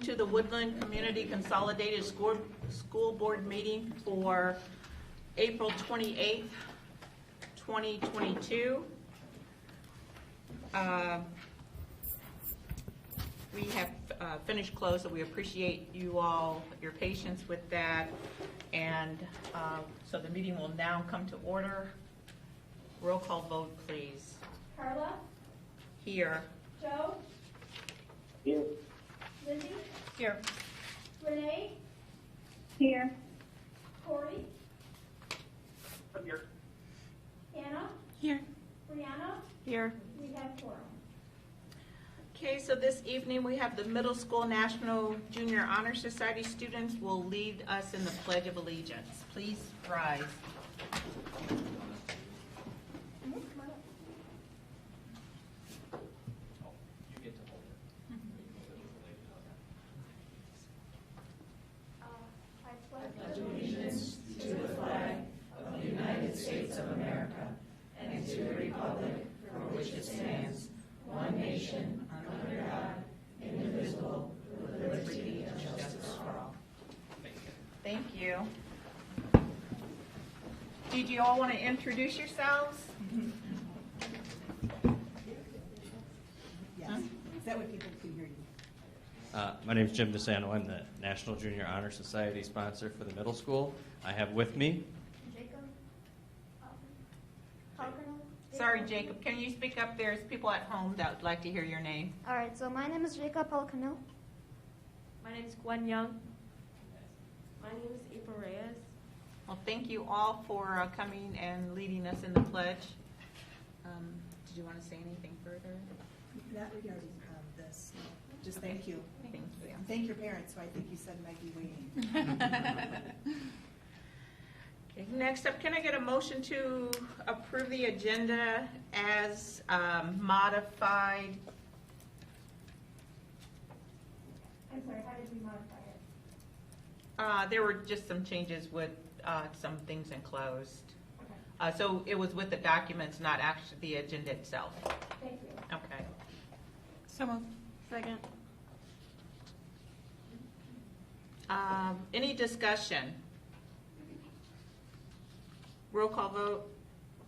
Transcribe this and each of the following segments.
to the Woodland Community Consolidated School Board meeting for April 28th, 2022. We have finished close, so we appreciate you all, your patience with that. And so the meeting will now come to order. Roll call vote, please. Carla? Here. Joe? Here. Lizzie? Here. Renee? Here. Corey? I'm here. Anna? Here. Brianna? Here. We have quorum. Okay, so this evening we have the Middle School National Junior Honor Society students will lead us in the Pledge of Allegiance. Please rise. I pledge allegiance to the flag of the United States of America and to the republic for which it stands, one nation, under God, indivisible, with liberty and justice for all. Thank you. Did you all want to introduce yourselves? Yes. Is that what people can hear you? My name is Jim DeSanto. I'm the National Junior Honor Society sponsor for the middle school. I have with me Jacob? Sorry, Jacob, can you speak up? There's people at home that would like to hear your name. All right, so my name is Jacob Alcano. My name is Gwen Young. My name is April Reyes. Well, thank you all for coming and leading us in the pledge. Did you want to say anything further? Not regarding this. Just thank you. Thank you. Thank your parents, who I think you said might be waiting. Okay, next up, can I get a motion to approve the agenda as modified? I'm sorry, how did we modify it? There were just some changes with some things enclosed. Okay, So it was with the documents, not actually the agenda itself. thank you. Okay. So moved. Second. Any discussion? Roll call vote.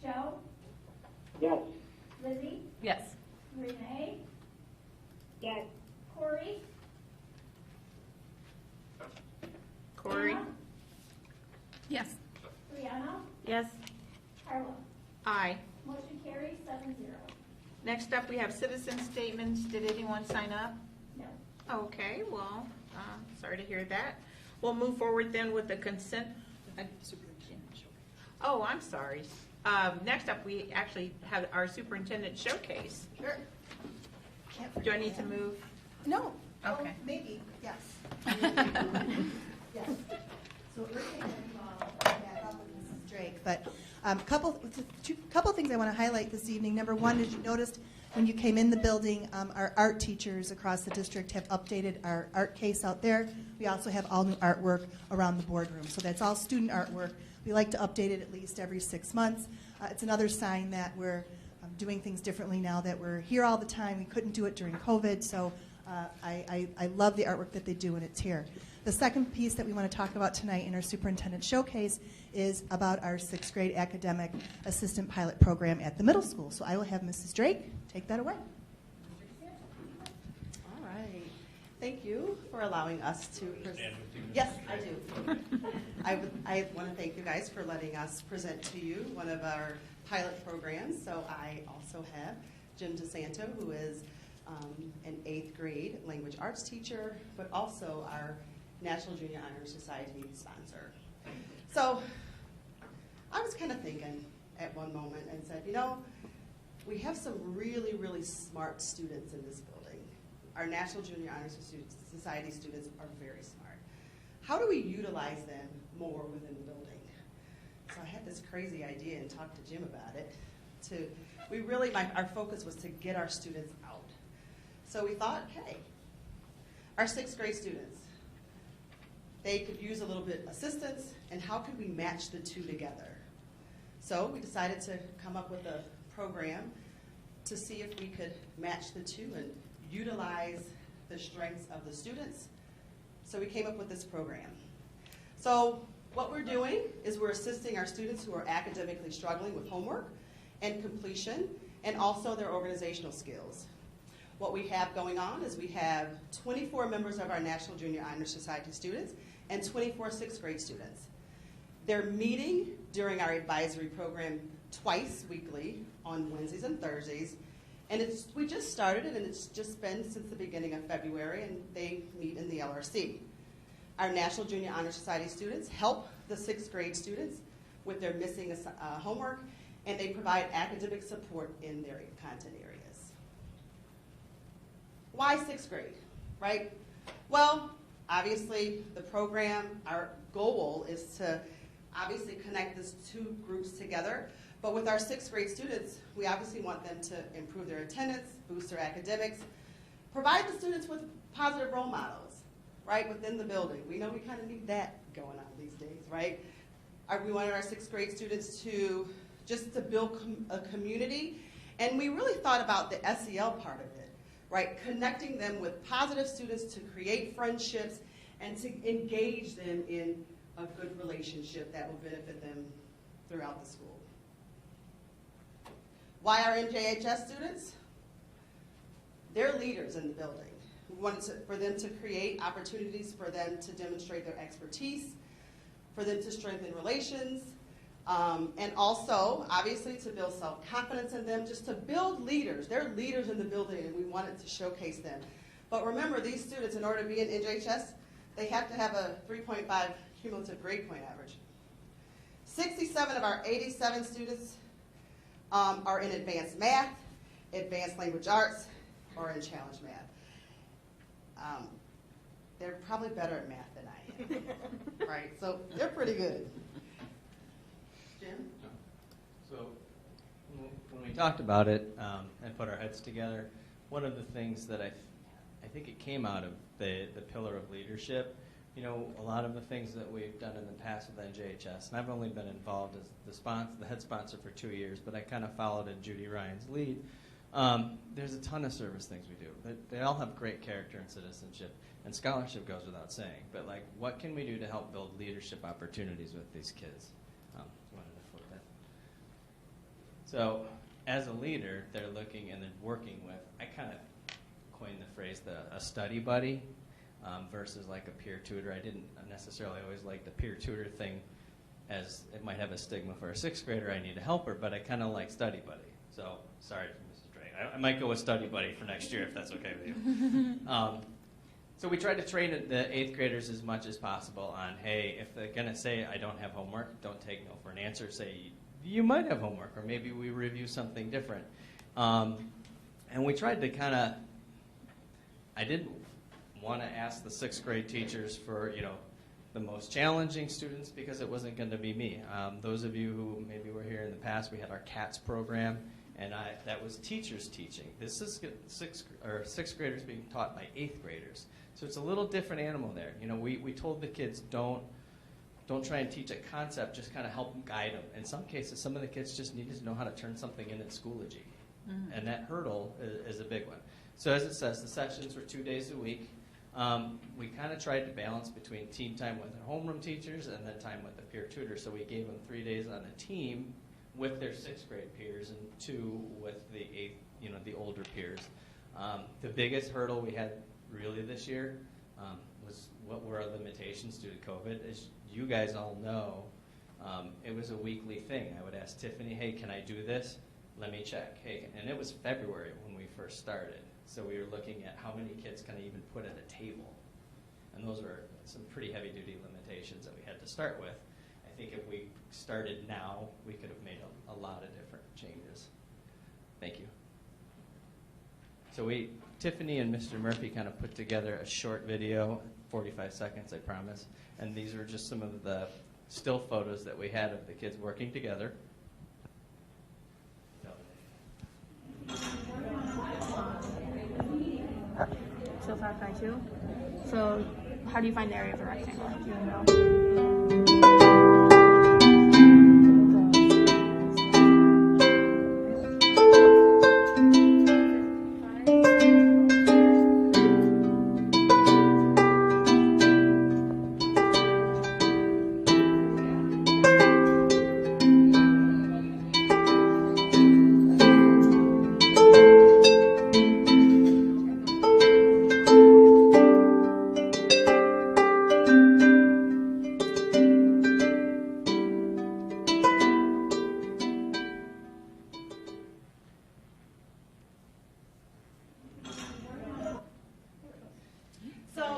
Joe? Yes. Lizzie? Yes. Renee? Yes. Corey? Corey? Anna? Yes. Brianna? Yes. Carla? Aye. Motion carries 7-0. Next up, we have citizen statements. Did anyone sign up? No. Okay, well, sorry to hear that. We'll move forward then with the consent. Oh, I'm sorry. Next up, we actually have our superintendent showcase. Sure. Do I need to move? No. Okay. Oh, maybe, yes. Yes. So we're taking that up with Mrs. Drake, but couple things I want to highlight this evening. Number one, as you noticed when you came in the building, our art teachers across the district have updated our art case out there. We also have all new artwork around the boardroom. So that's all student artwork. We like to update it at least every 6 months. It's another sign that we're doing things differently now that we're here all the time. We couldn't do it during COVID, so I love the artwork that they do, and it's here. The second piece that we want to talk about tonight in our superintendent showcase is about our 6th grade academic assistant pilot program at the middle school. So I will have Mrs. Drake take that away. All right. Thank you for allowing us to present. Yes, I do. I want to thank you guys for letting us present to you one of our pilot programs. So I also have Jim DeSanto, who is an 8th grade language arts teacher, but also our National Junior Honor Society sponsor. So I was kind of thinking at one moment and said, you know, we have some really, really smart students in this building. Our National Junior Honor Society students are very smart. How do we utilize them more within the building? So I had this crazy idea and talked to Jim about it. Our focus was to get our students out. So we thought, hey, our 6th grade students, they could use a little bit assistance, and how could we match the two together? So we decided to come up with a program to see if we could match the two and utilize the strengths of the students So we came up with this program. So what we're doing is we're assisting our students who are academically struggling with homework and completion, and also their organizational skills. What we have going on is we have 24 members of our National Junior Honor Society students and 24 sixth grade students. They're meeting during our advisory program twice weekly on Wednesdays and Thursdays. And we just started it, and it's just been since the beginning of February, and they meet in the LRC. Our National Junior Honor Society students help the sixth grade students with their missing homework, and they provide academic support in their content areas. Why sixth grade, right? Well, obviously the program, our goal is to obviously connect these two groups together. But with our sixth grade students, we obviously want them to improve their attendance, boost their academics, provide the students with positive role models, right, within the building. We know we kind of need that going on these days, right? We wanted our sixth grade students to build a community, and we really thought about the SEL part of it, right? Connecting them with positive students to create friendships and to engage them in a good relationship that will benefit them throughout the school. Why our NJHS students? They're leaders in the building. We wanted for them to create opportunities for them to demonstrate their expertise, for them to strengthen relations, and also, obviously, to build self-confidence in them, just to build leaders. They're leaders in the building, and we wanted to showcase them. But remember, these students, in order to be in NJHS, they have to have a 3.5 cumulative grade point average. 67 of our 87 students are in advanced math, advanced language arts, or in challenge math. They're probably better at math than I am, right? So they're pretty good. Jim? So when we talked about it and put our heads together, one of the things that I think it came out of the pillar of leadership. You know, a lot of the things that we've done in the past with NJHS, and I've only been involved as the head sponsor for 2 years, but I kind of followed in Judy Ryan's lead. There's a ton of service things we do. They all have great character and citizenship, and scholarship goes without saying. But like, what can we do to help build leadership opportunities with these kids? Wanted to flip that. So, as a leader, they're looking and they're working with. I kind of coined the phrase a study buddy. Versus like a peer tutor. I didn't necessarily always like the peer tutor thing, as it might have a stigma for a sixth grader. I need a helper, but I kind of like study buddy. So sorry, Mrs. Drake. I might go with study buddy for next year if that's okay with you. So we tried to train the eighth graders as much as possible on, hey, if they're going to say I don't have homework, don't take no for an answer. Say you might have homework, or maybe we review something different. And we tried to kind of. I didn't want to ask the sixth grade teachers for, the most challenging students, because it wasn't going to be me. Those of you who maybe were here in the past, we had our CATS program, and that was teachers teaching. This is sixth graders being taught by eighth graders. So it's a little different animal there. We told the kids don't try and teach a concept, just kind of help them, guide them. In some cases, some of the kids just needed to know how to turn something in at Schoology. Mm-hmm. And that hurdle is a big one. So as it says, the sessions were 2 days a week. We kind of tried to balance between team time with their homeroom teachers and then time with the peer tutor. So we gave them 3 days on a team with their sixth grade peers and 2 with the eighth, the older peers. The biggest hurdle we had really this year was what were our limitations due to COVID. As you guys all know, it was a weekly thing. I would ask Tiffany, hey, can I do this? Let me check. Hey, and it was February when we first started. So we were looking at how many kids can I even put at a table. And those were some pretty heavy-duty limitations that we had to start with. I think if we started now, we could have made a lot of different changes. Thank you. So Tiffany and Mr. Murphy kind of put together a short video, 45 seconds, I promise. And these were just some of the still photos that we had of the kids working together. So 5 by 2. So how do you find the area of the rectangle? Do you know?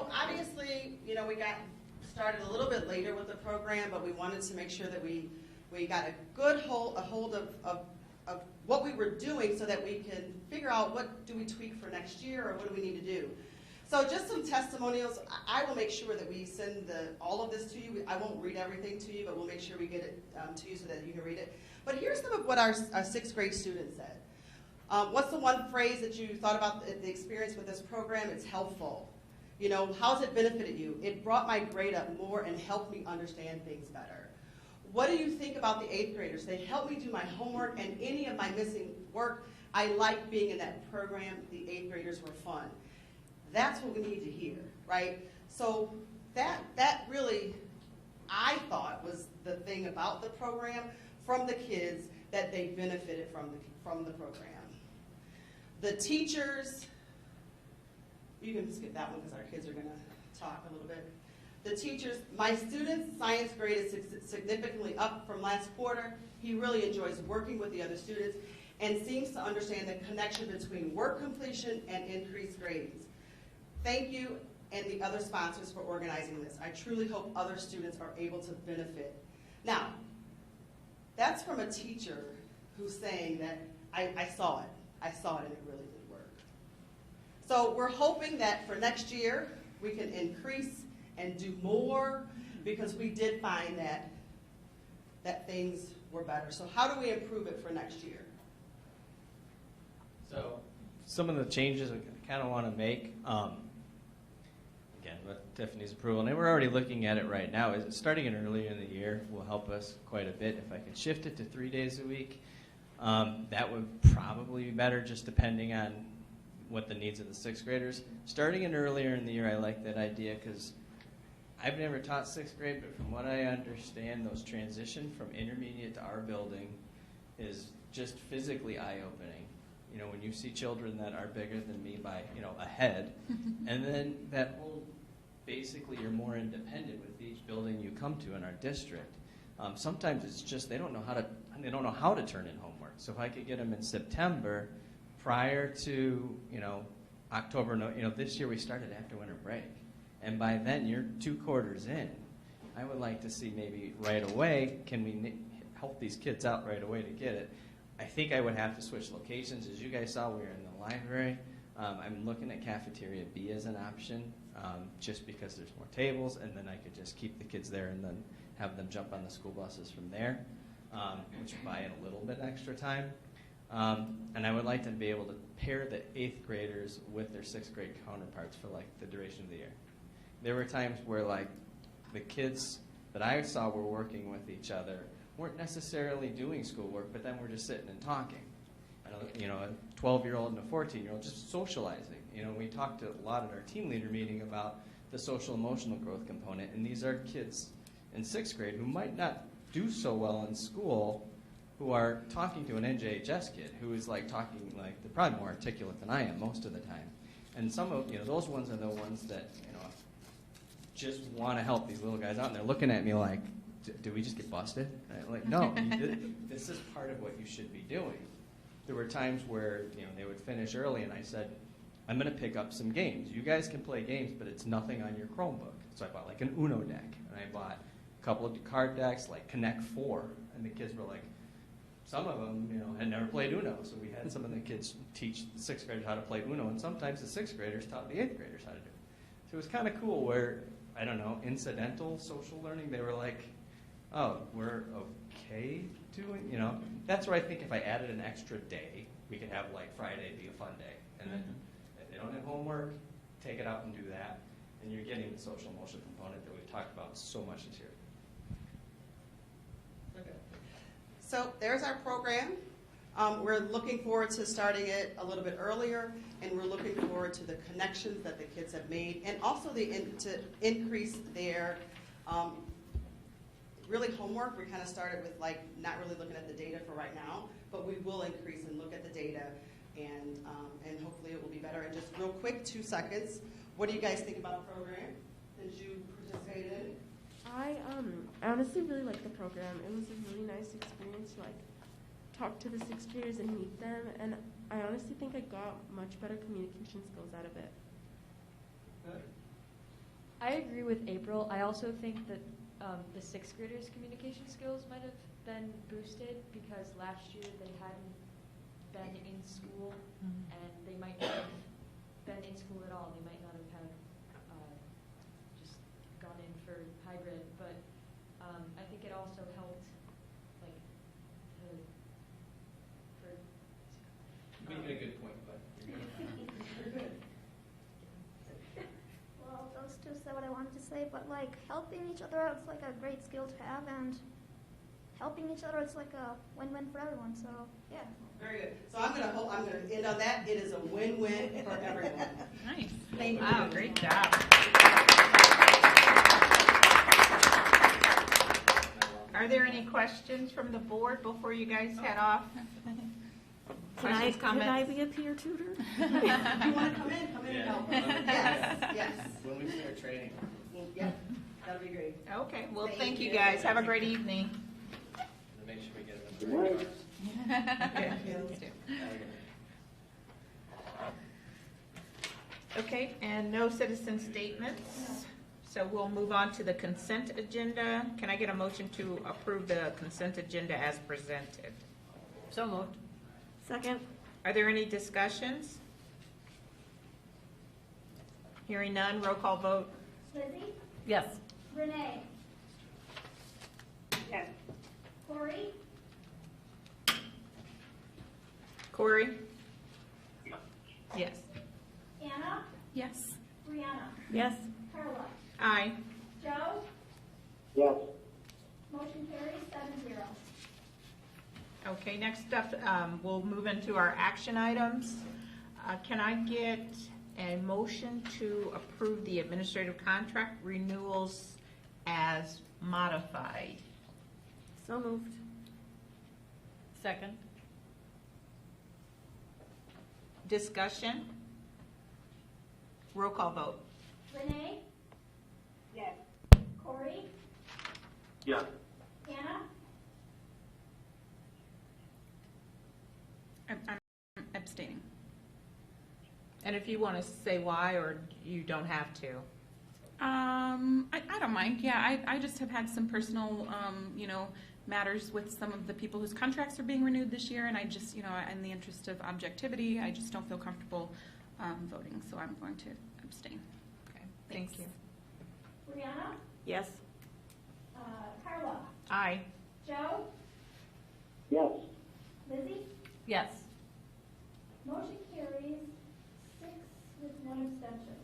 So obviously, you know, we got started a little bit later with the program, but we wanted to make sure that we got a good hold of what we were doing so that we can figure out what do we tweak for next year or what do we need to do. So just some testimonials. I will make sure that we send all of this to you. I won't read everything to you, but we'll make sure we get it to you so that you can read it. But here's some of what our sixth grade students said. What's the one phrase that you thought about the experience with this program? It's helpful. You know, how's it benefited you? It brought my grade up more and helped me understand things better. What do you think about the eighth graders? They helped me do my homework and any of my missing work. I like being in that program. The eighth graders were fun. That's what we need to hear, right? So that really, I thought, was the thing about the program from the kids, that they benefited from the program. The teachers, you can skip that one because our kids are going to talk a little bit. The teachers, my student's science grade is significantly up from last quarter. He really enjoys working with the other students and seems to understand the connection between work completion and increased grades. Thank you and the other sponsors for organizing this. I truly hope other students are able to benefit. Now, that's from a teacher who's saying that I saw it. I saw it and it really did work. So we're hoping that for next year we can increase and do more, because we did find that things were better. So how do we improve it for next year? So some of the changes I kind of want to make, again, with Tiffany's approval, and we're already looking at it right now, is starting it earlier in the year will help us quite a bit. If I could shift it to 3 days a week, that would probably be better, just depending on what the needs of the sixth graders. Starting it earlier in the year, I like that idea because I've never taught sixth grade, but from what I understand, those transition from intermediate to our building is just physically eye-opening. You know, when you see children that are bigger than me by, you know, a head, and then that whole, basically you're more independent with each building you come to in our district. Sometimes it's just they don't know how to turn in homework. So if I could get them in September, prior to, you know, October, you know, this year we started after winter break, and by then you're 2 quarters in. I would like to see maybe right away, can we help these kids out right away to get it? I think I would have to switch locations. As you guys saw, we were in the library. I'm looking at cafeteria B as an option, just because there's more tables, and then I could just keep the kids there and then have them jump on the school buses from there, which would buy in a little bit extra time. And I would like to be able to pair the 8th graders with their 6th grade counterparts for like the duration of the year. There were times where like the kids that I saw were working with each other weren't necessarily doing schoolwork, but then we're just sitting and talking. You know, a 12-year-old and a 14-year-old just socializing. You know, we talked a lot at our team leader meeting about the social emotional growth component, and these are kids in 6th grade who might not do so well in school, who are talking to an NJHS kid who is like talking like they're probably more articulate than I am most of the time. And some of, you know, those ones are the ones that, you know, just want to help these little guys out, and they're looking at me like, did we just get busted? And I'm like, no, this is part of what you should be doing. There were times where, you know, they would finish early, and I said, I'm going to pick up some games. You guys can play games, but it's nothing on your Chromebook. So I bought like an Uno deck, and I bought a couple of card decks, like Connect 4, and the kids were like, some of them, you know, had never played Uno, so we had some of the kids teach the 6th graders how to play Uno, and sometimes the 6th graders taught the 8th graders how to do it. So it was kind of cool where, I don't know, incidental social learning, they were like, oh, we're okay doing, you know. That's where I think if I added an extra day, we could have like Friday be a fun day. And then if they don't have homework, take it out and do that. And you're getting the social emotional component that we've talked about so much this year. Okay. So there's our program. We're looking forward to starting it a little bit earlier, and we're looking forward to the connections that the kids have made, and also to increase their really homework. We kind of started with like not really looking at the data for right now, but we will increase and look at the data, and hopefully it will be better. And just real quick, 2 seconds. What do you guys think about the program that you participated in? I honestly really liked the program. It was a really nice experience to like talk to the 6th graders and meet them, and I honestly think I got much better communication skills out of it. Good. I agree with April. I also think that the sixth graders' communication skills might have been boosted because last year they hadn't been in school and they might not have been in school at all. They might not have had just gone in for hybrid, but I think it also helped like for. You made a good point, but you're good. Well, those two said what I wanted to say, but like helping each other out is like a great skill to have, and helping each other is like a win-win for everyone. So yeah. Very good. So I'm gonna end on that. It is a win-win for everyone. Nice. Thank you. Wow, great job. Are there any questions from the board before you guys head off? Questions, comments? Can I be a peer tutor? If you want to come in and help. Yes. When we start training. Yeah, that'll be great. Okay, well, thank you guys. Have a great evening. Make sure we get them in the right cars. Okay, and no citizen statements. So we'll move on to the consent agenda. Can I get a motion to approve the consent agenda as presented? So moved. Second. Are there any discussions? Hearing none, roll call vote. Lizzie, Yes. Renee, Yes. Corey, Corey? Yes. Anna, Yes. Brianna, Yes. Carla, Aye. Joe, Yes. motion carries 7-0. Okay, next up, we'll move into our action items. Can I get a motion to approve the administrative contract renewals as modified? So moved. Second. Discussion? Roll call vote. Renee, Yes. Corey, Yes. Anna, I'm abstaining. And if you want to say why, or you don't have to. I don't mind. Yeah, I just have had some personal, matters with some of the people whose contracts are being renewed this year, and I just, in the interest of objectivity, I just don't feel comfortable voting, so I'm going to abstain. Okay, thank you. Brianna, Yes. Carla, Aye. Joe, Yes. Lizzie, Yes. motion carries 6 with 1 abstention.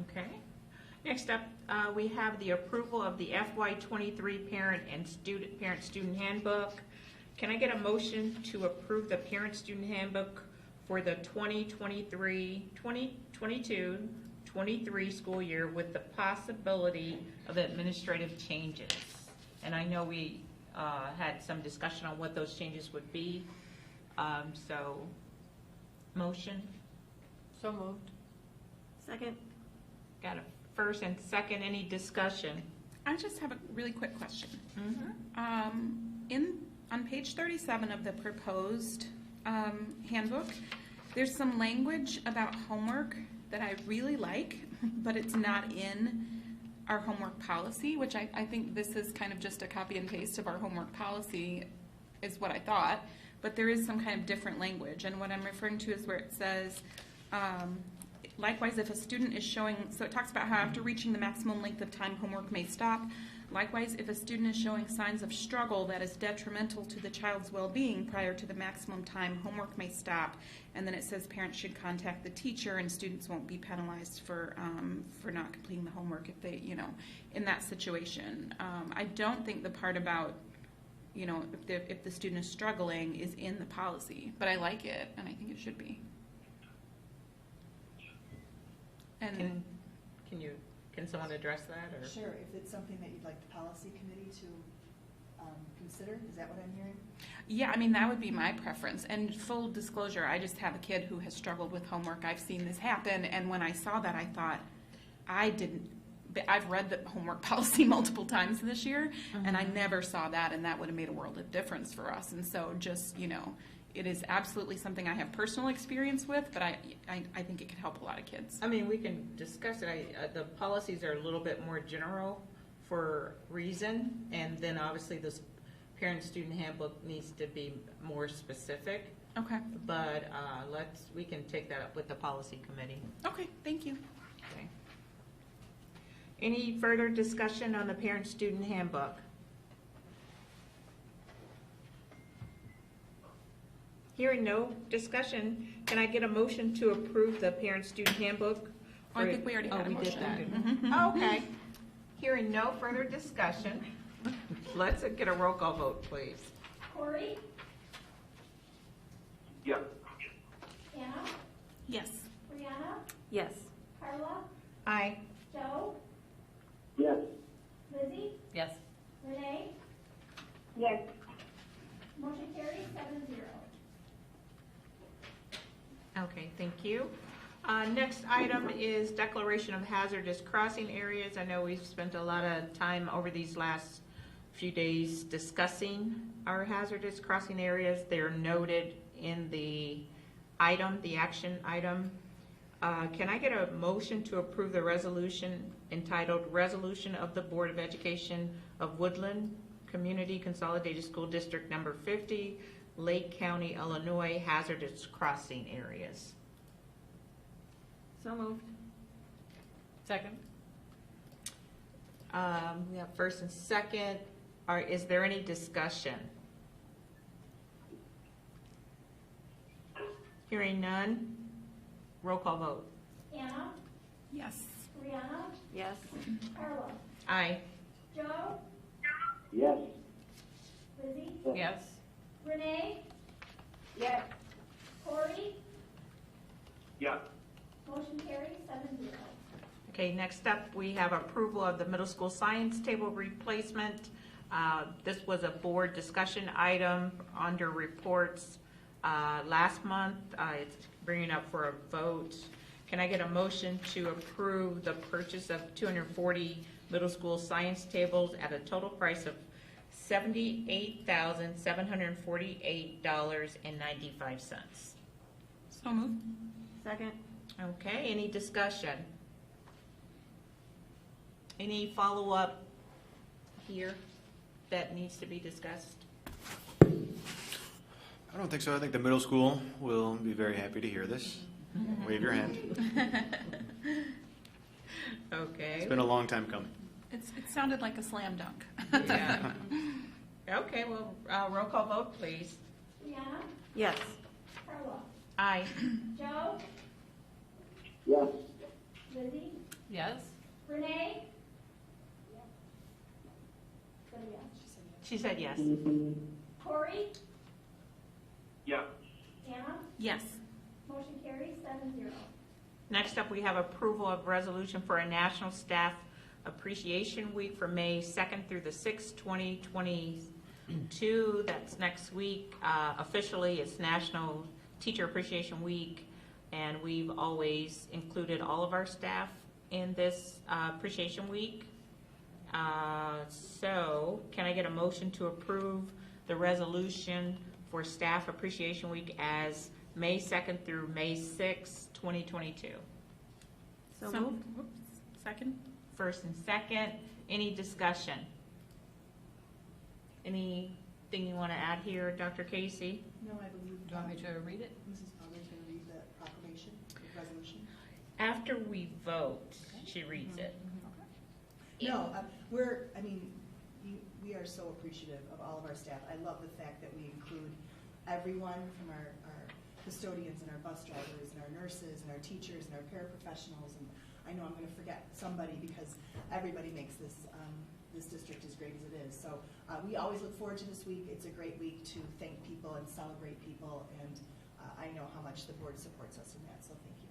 Okay. Next up, we have the approval of the FY23 Parent-Student Handbook. Can I get a motion to approve the Parent-Student Handbook for the 2022-23 school year with the possibility of administrative changes? And I know we had some discussion on what those changes would be. So, motion? So moved. Second. Got a first and second, any discussion? I just have a really quick question. Mm-hmm. On page 37 of the proposed handbook, there's some language about homework that I really like, but it's not in our homework policy, which I think this is kind of just a copy and paste of our homework policy, is what I thought, but there is some kind of different language, and what I'm referring to is where it says, likewise, if a student is showing, so it talks about how after reaching the maximum length of time, homework may stop. Likewise, if a student is showing signs of struggle that is detrimental to the child's well-being prior to the maximum time, homework may stop. And then it says parents should contact the teacher, and students won't be penalized for not completing the homework if they, in that situation. I don't think the part about, if the student is struggling is in the policy, but I like it, and I think it should be. And Can someone address that? Or? Sure, if it's something that you'd like the policy committee to consider, is that what I'm hearing? Yeah, that would be my preference. And full disclosure, I just have a kid who has struggled with homework. I've seen this happen, and when I saw that, I thought, I've read the homework policy multiple times this year, and I never saw that, and that would have made a world of difference for us. And so just, it is absolutely something I have personal experience with, but I think it could help a lot of kids. I mean, we can discuss it. The policies are a little bit more general for reason, and then obviously this parent-student handbook needs to be more specific. Okay. But we can take that up with the policy committee. Okay, thank you. Okay. Any further discussion on the parent-student handbook? Hearing no discussion, can I get a motion to approve the parent-student handbook? Oh, I think we already had a Oh, we did motion. that. Okay. Hearing no further discussion, let's get a roll call vote, please. Corey? Yes. Anna? Yes. Brianna? Yes. Carla? Aye. Joe? Yes. Lizzie? Yes. Renee? Yes. Motion carries 7-0. Okay, thank you. Next item is declaration of hazardous crossing areas. I know we've spent a lot of time over these last few days discussing our hazardous crossing areas. They're noted in the item, the action item. Can I get a motion to approve the resolution entitled Resolution of the Board of Education of Woodland Community Consolidated School District Number 50, Lake County, Illinois, hazardous crossing areas? So moved. Second. We have first and second. Is there any discussion? Hearing none. Roll call vote. Anna? Yes. Brianna? Yes. Carla? Aye. Joe? Yes. Lizzie? Yes. Renee? Yes. Corey? Yes. Motion carries 7-0. Okay, next up, we have approval of the middle school science table replacement. This was a board discussion item under reports last month. It's bringing up for a vote. Can I get a motion to approve the purchase of 240 middle school science tables at a total price of $78,748.95? So moved. Second. Okay, any discussion? Any follow-up here that needs to be discussed? I don't think so. I think the middle school will be very happy to hear this. Wave your hand. Okay. It's been a long time coming. It sounded like a slam dunk. Yeah. Okay, well, roll call vote, please. Brianna? Yes. Carla? Aye. Joe? Yes. Lizzie? Yes. Renee? Said yes. She said yes. Corey? Yes. Anna? Yes. Motion carries 7-0. Next up, we have approval of resolution for a National Staff Appreciation Week for May 2nd through the 6th, 2022. That's next week. Officially, it's National Teacher Appreciation Week, and we've always included all of our staff in this Appreciation Week. So, can I get a motion to approve the resolution for Staff Appreciation Week as May 2nd through May 6th, 2022? So moved. Whoops. Second. First and second, any discussion? Anything you want to add here, Dr. Casey? No, I believe. Do you want me to read it? Mrs. Palmer's going to read the proclamation, the resolution. After we vote, she reads it. No, we are so appreciative of all of our staff. I love the fact that we include everyone from our custodians and our bus drivers and our nurses and our teachers and our paraprofessionals. And I know I'm going to forget somebody because everybody makes this district as great as it is. So we always look forward to this week. It's a great week to thank people and celebrate people. And I know how much the board supports us in that. So thank you.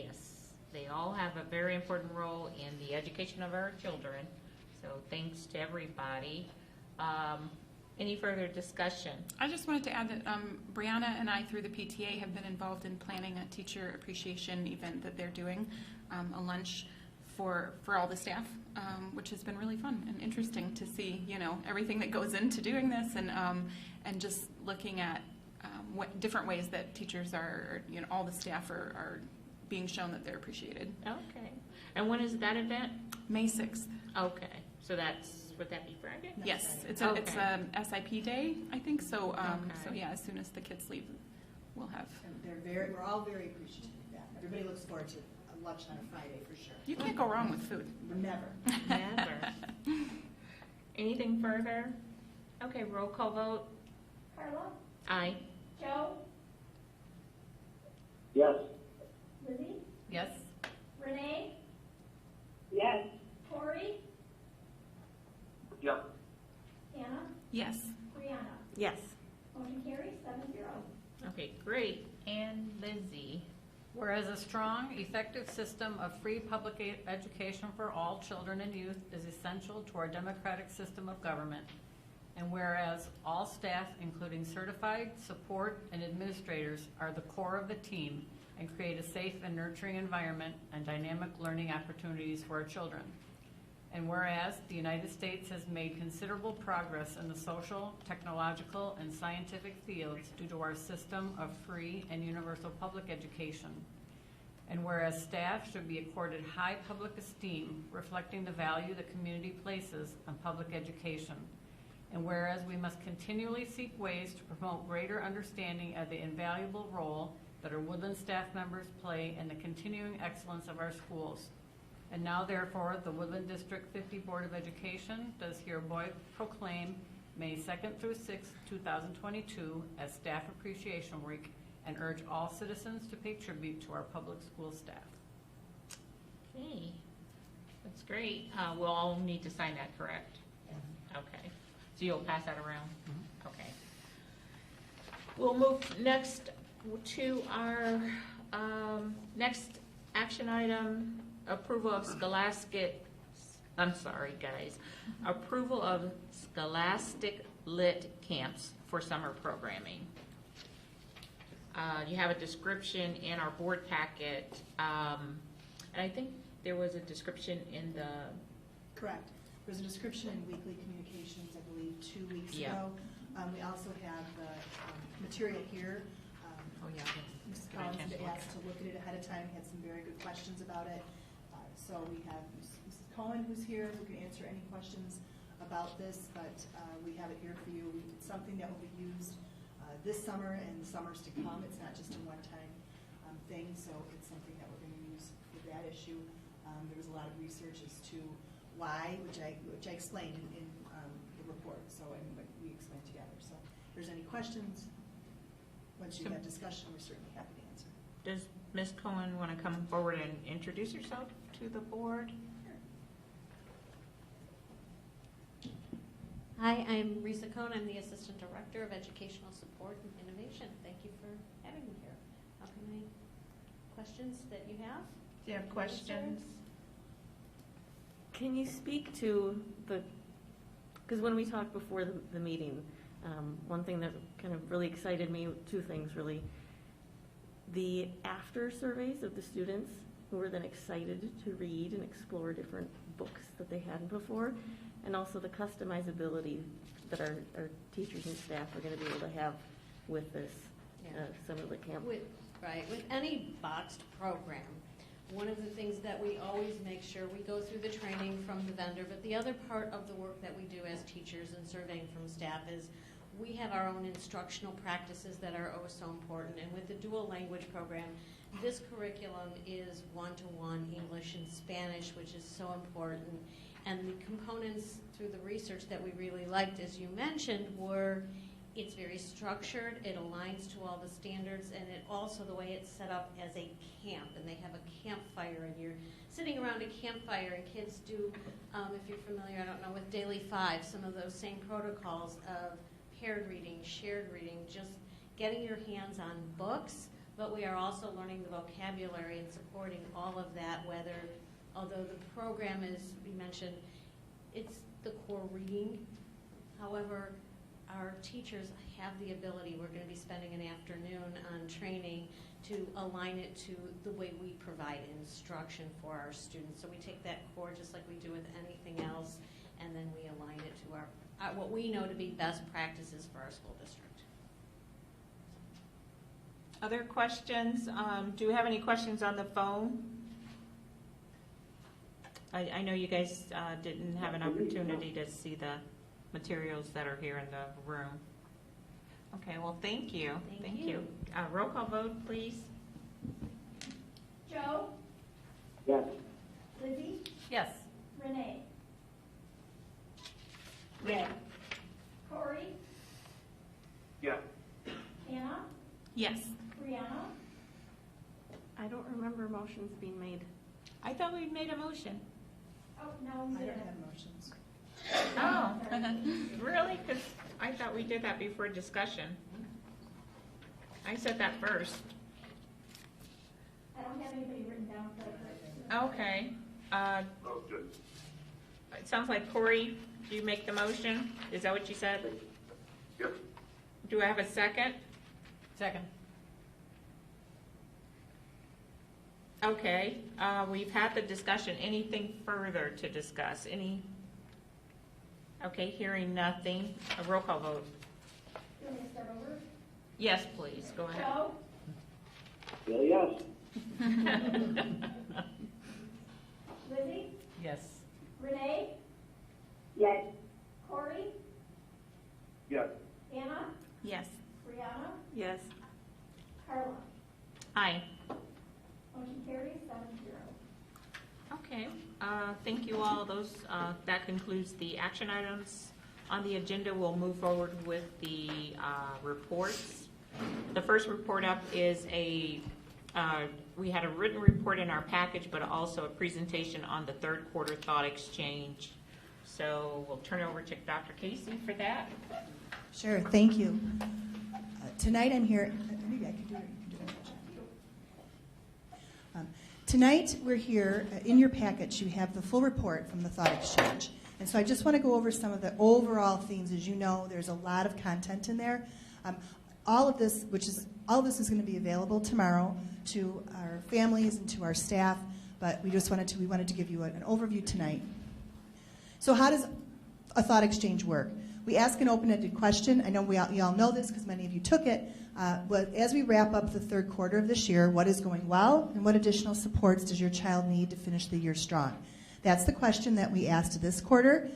Yes, they all have a very important role in the education of our children. So thanks to everybody. Any further discussion? I just wanted to add that Brianna and I, through the PTA, have been involved in planning a teacher appreciation event that they're doing, a lunch for all the staff, which has been really fun and interesting to see, everything that goes into doing this, and just looking at different ways that teachers are, all the staff are being shown that they're appreciated. Okay. And when is that event? May 6th. Okay. So would that be Friday? Yes, it's Okay. SIP day, I think. So, Okay. so yeah, as soon as the kids leave, we'll have. And we're all very appreciative of that. Everybody looks forward to a lunch on a Friday for sure. You can't go wrong with food. Never. Never. Anything further? Okay, roll call vote. Carla, Aye. Joe, Yes. Lizzie, Yes. Renee, Yes. Tori, Yeah. Hannah, Yes. Brianna. Yes. Motion carries 7-0. Okay, great. And Lizzie. Whereas a strong, effective system of free public education for all children and youth is essential to our democratic system of government, and whereas all staff, including certified, support, and administrators, are the core of the team and create a safe and nurturing environment and dynamic learning opportunities for our children. And whereas the United States has made considerable progress in the social, technological, and scientific fields due to our system of free and universal public education. And whereas staff should be accorded high public esteem, reflecting the value the community places on public education. And whereas we must continually seek ways to promote greater understanding of the invaluable role that our Woodland staff members play in the continuing excellence of our schools. And now therefore, the Woodland District 50 Board of Education does hereby proclaim May 2nd through 6th, 2022 as Staff Appreciation Week and urge all citizens to pay tribute to our public school staff. Okay. That's great. We'll all need to sign that, correct? Okay. So you'll pass that around? Okay. We'll move next to our next action item, approval of approval of Scholastic Lit camps for summer programming. You have a description in our board packet, and I think there was a description in the... Correct. There's a description in Weekly Communications, I believe, 2 weeks Yeah. ago. We also have the material here. Oh, yeah. Ms. Can I Collins chance had to look asked at to look at it ahead of time, had some very good questions about it. So we have Mrs. Cohen who's here, who can answer any questions about this, but we have it here for you. It's something that will be used this summer and the summers to come. It's not just a one-time thing, so it's something that we're going to use for that issue. There was a lot of research as to why, which I explained in the report, so and what we explained together. So if there's any questions, once you have discussion, we're certainly happy to answer. Does Ms. Cohen want to come forward and introduce herself to the board? Hi, I'm Risa Cohn. I'm the Assistant Director of Educational Support and Innovation. Thank you for having me here. How can questions that you have? Do you have questions? Can you speak to because when we talked before the meeting, one thing that kind of really excited me, two things really, the after surveys of the students who were then excited to read and explore different books that they hadn't before, and also the customizability that our teachers and staff are going to be able to have with this summer lit camp. With any boxed program, one of the things that we always make sure we go through the training from the vendor, but the other part of the work that we do as teachers and surveying from staff is we have our own instructional practices that are oh so important. And with the dual language program, this curriculum is one-to-one English and Spanish, which is so important. And the components through the research that we really liked, as you mentioned, were it's very structured, it aligns to all the standards, and it also the way it's set up as a camp, and they have a campfire, and you're sitting around a campfire, and kids do, if you're familiar, I don't know, with Daily 5, some of those same protocols of paired reading, shared reading, just getting your hands on books, but we are also learning the vocabulary and supporting all of that, although the program is, we mentioned, it's the core reading. However, our teachers have the ability, we're going to be spending an afternoon on training to align it to the way we provide instruction for our students. So we take that core just like we do with anything else, and then we align it to our what we know to be best practices for our school district. Other questions? Do we have any questions on the phone? I know you guys didn't have an opportunity to see the materials that are here in the room. Okay, well, thank you. Thank you. Roll call vote, please. Joe, Yes. Lizzie, Yes. Renee, Yes. Corey, Yes. Anna, Yes. Brianna, I don't remember motions being made. I thought we made a motion. oh, no, we I don't didn't. have motions. Oh, really? Because I thought we did that before discussion. I said that first. I don't have anybody written down for the Okay. It sounds like Corey, do you make the motion? Is that what you said? Yes. Do I have a second? Second. Okay, we've had the discussion. Anything further to discuss? Okay, hearing nothing. A roll call vote. You want me to start over? Yes, please, go ahead. Joe, Still yes. Lizzie, Yes. Renee, Yes. Corey, Yes. Anna, Yes. Brianna, Yes. Carla. Aye. Motion carries 7-0. Okay, thank you all. That concludes the action items on the agenda. We'll move forward with the reports. The first report up is we had a written report in our package, but also a presentation on the third quarter thought exchange. So we'll turn it over to Dr. Casey for that. Sure, thank you. Tonight I'm here, maybe I can do it. Tonight we're here, in your package you have the full report from the Thought Exchange. And so I just want to go over some of the overall themes. As you know, there's a lot of content in there. All of this is going to be available tomorrow to our families and to our staff, but we wanted to give you an overview tonight. So how does a thought exchange work? We ask an open-ended question. I know you all know this because many of you took it. But as we wrap up the third quarter of this year, what is going well and what additional supports does your child need to finish the year strong? That's the question that we asked this quarter.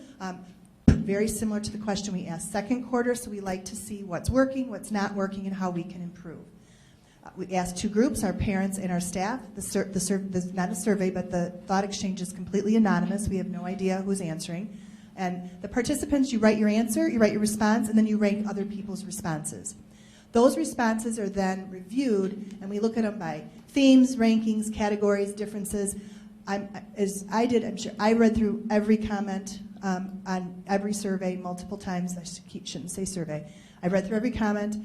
Very similar to the question we asked second quarter, so we like to see what's working, what's not working, and how we can improve. We asked two groups, our parents and our staff. Not a survey, but the thought exchange is completely anonymous. We have no idea who's answering. And the participants, you write your answer, you write your response, and then you rank other people's responses. Those responses are then reviewed, and we look at them by themes, rankings, categories, differences. As I did, I'm sure I read through every comment on every survey multiple times. I shouldn't say survey. I read through every comment.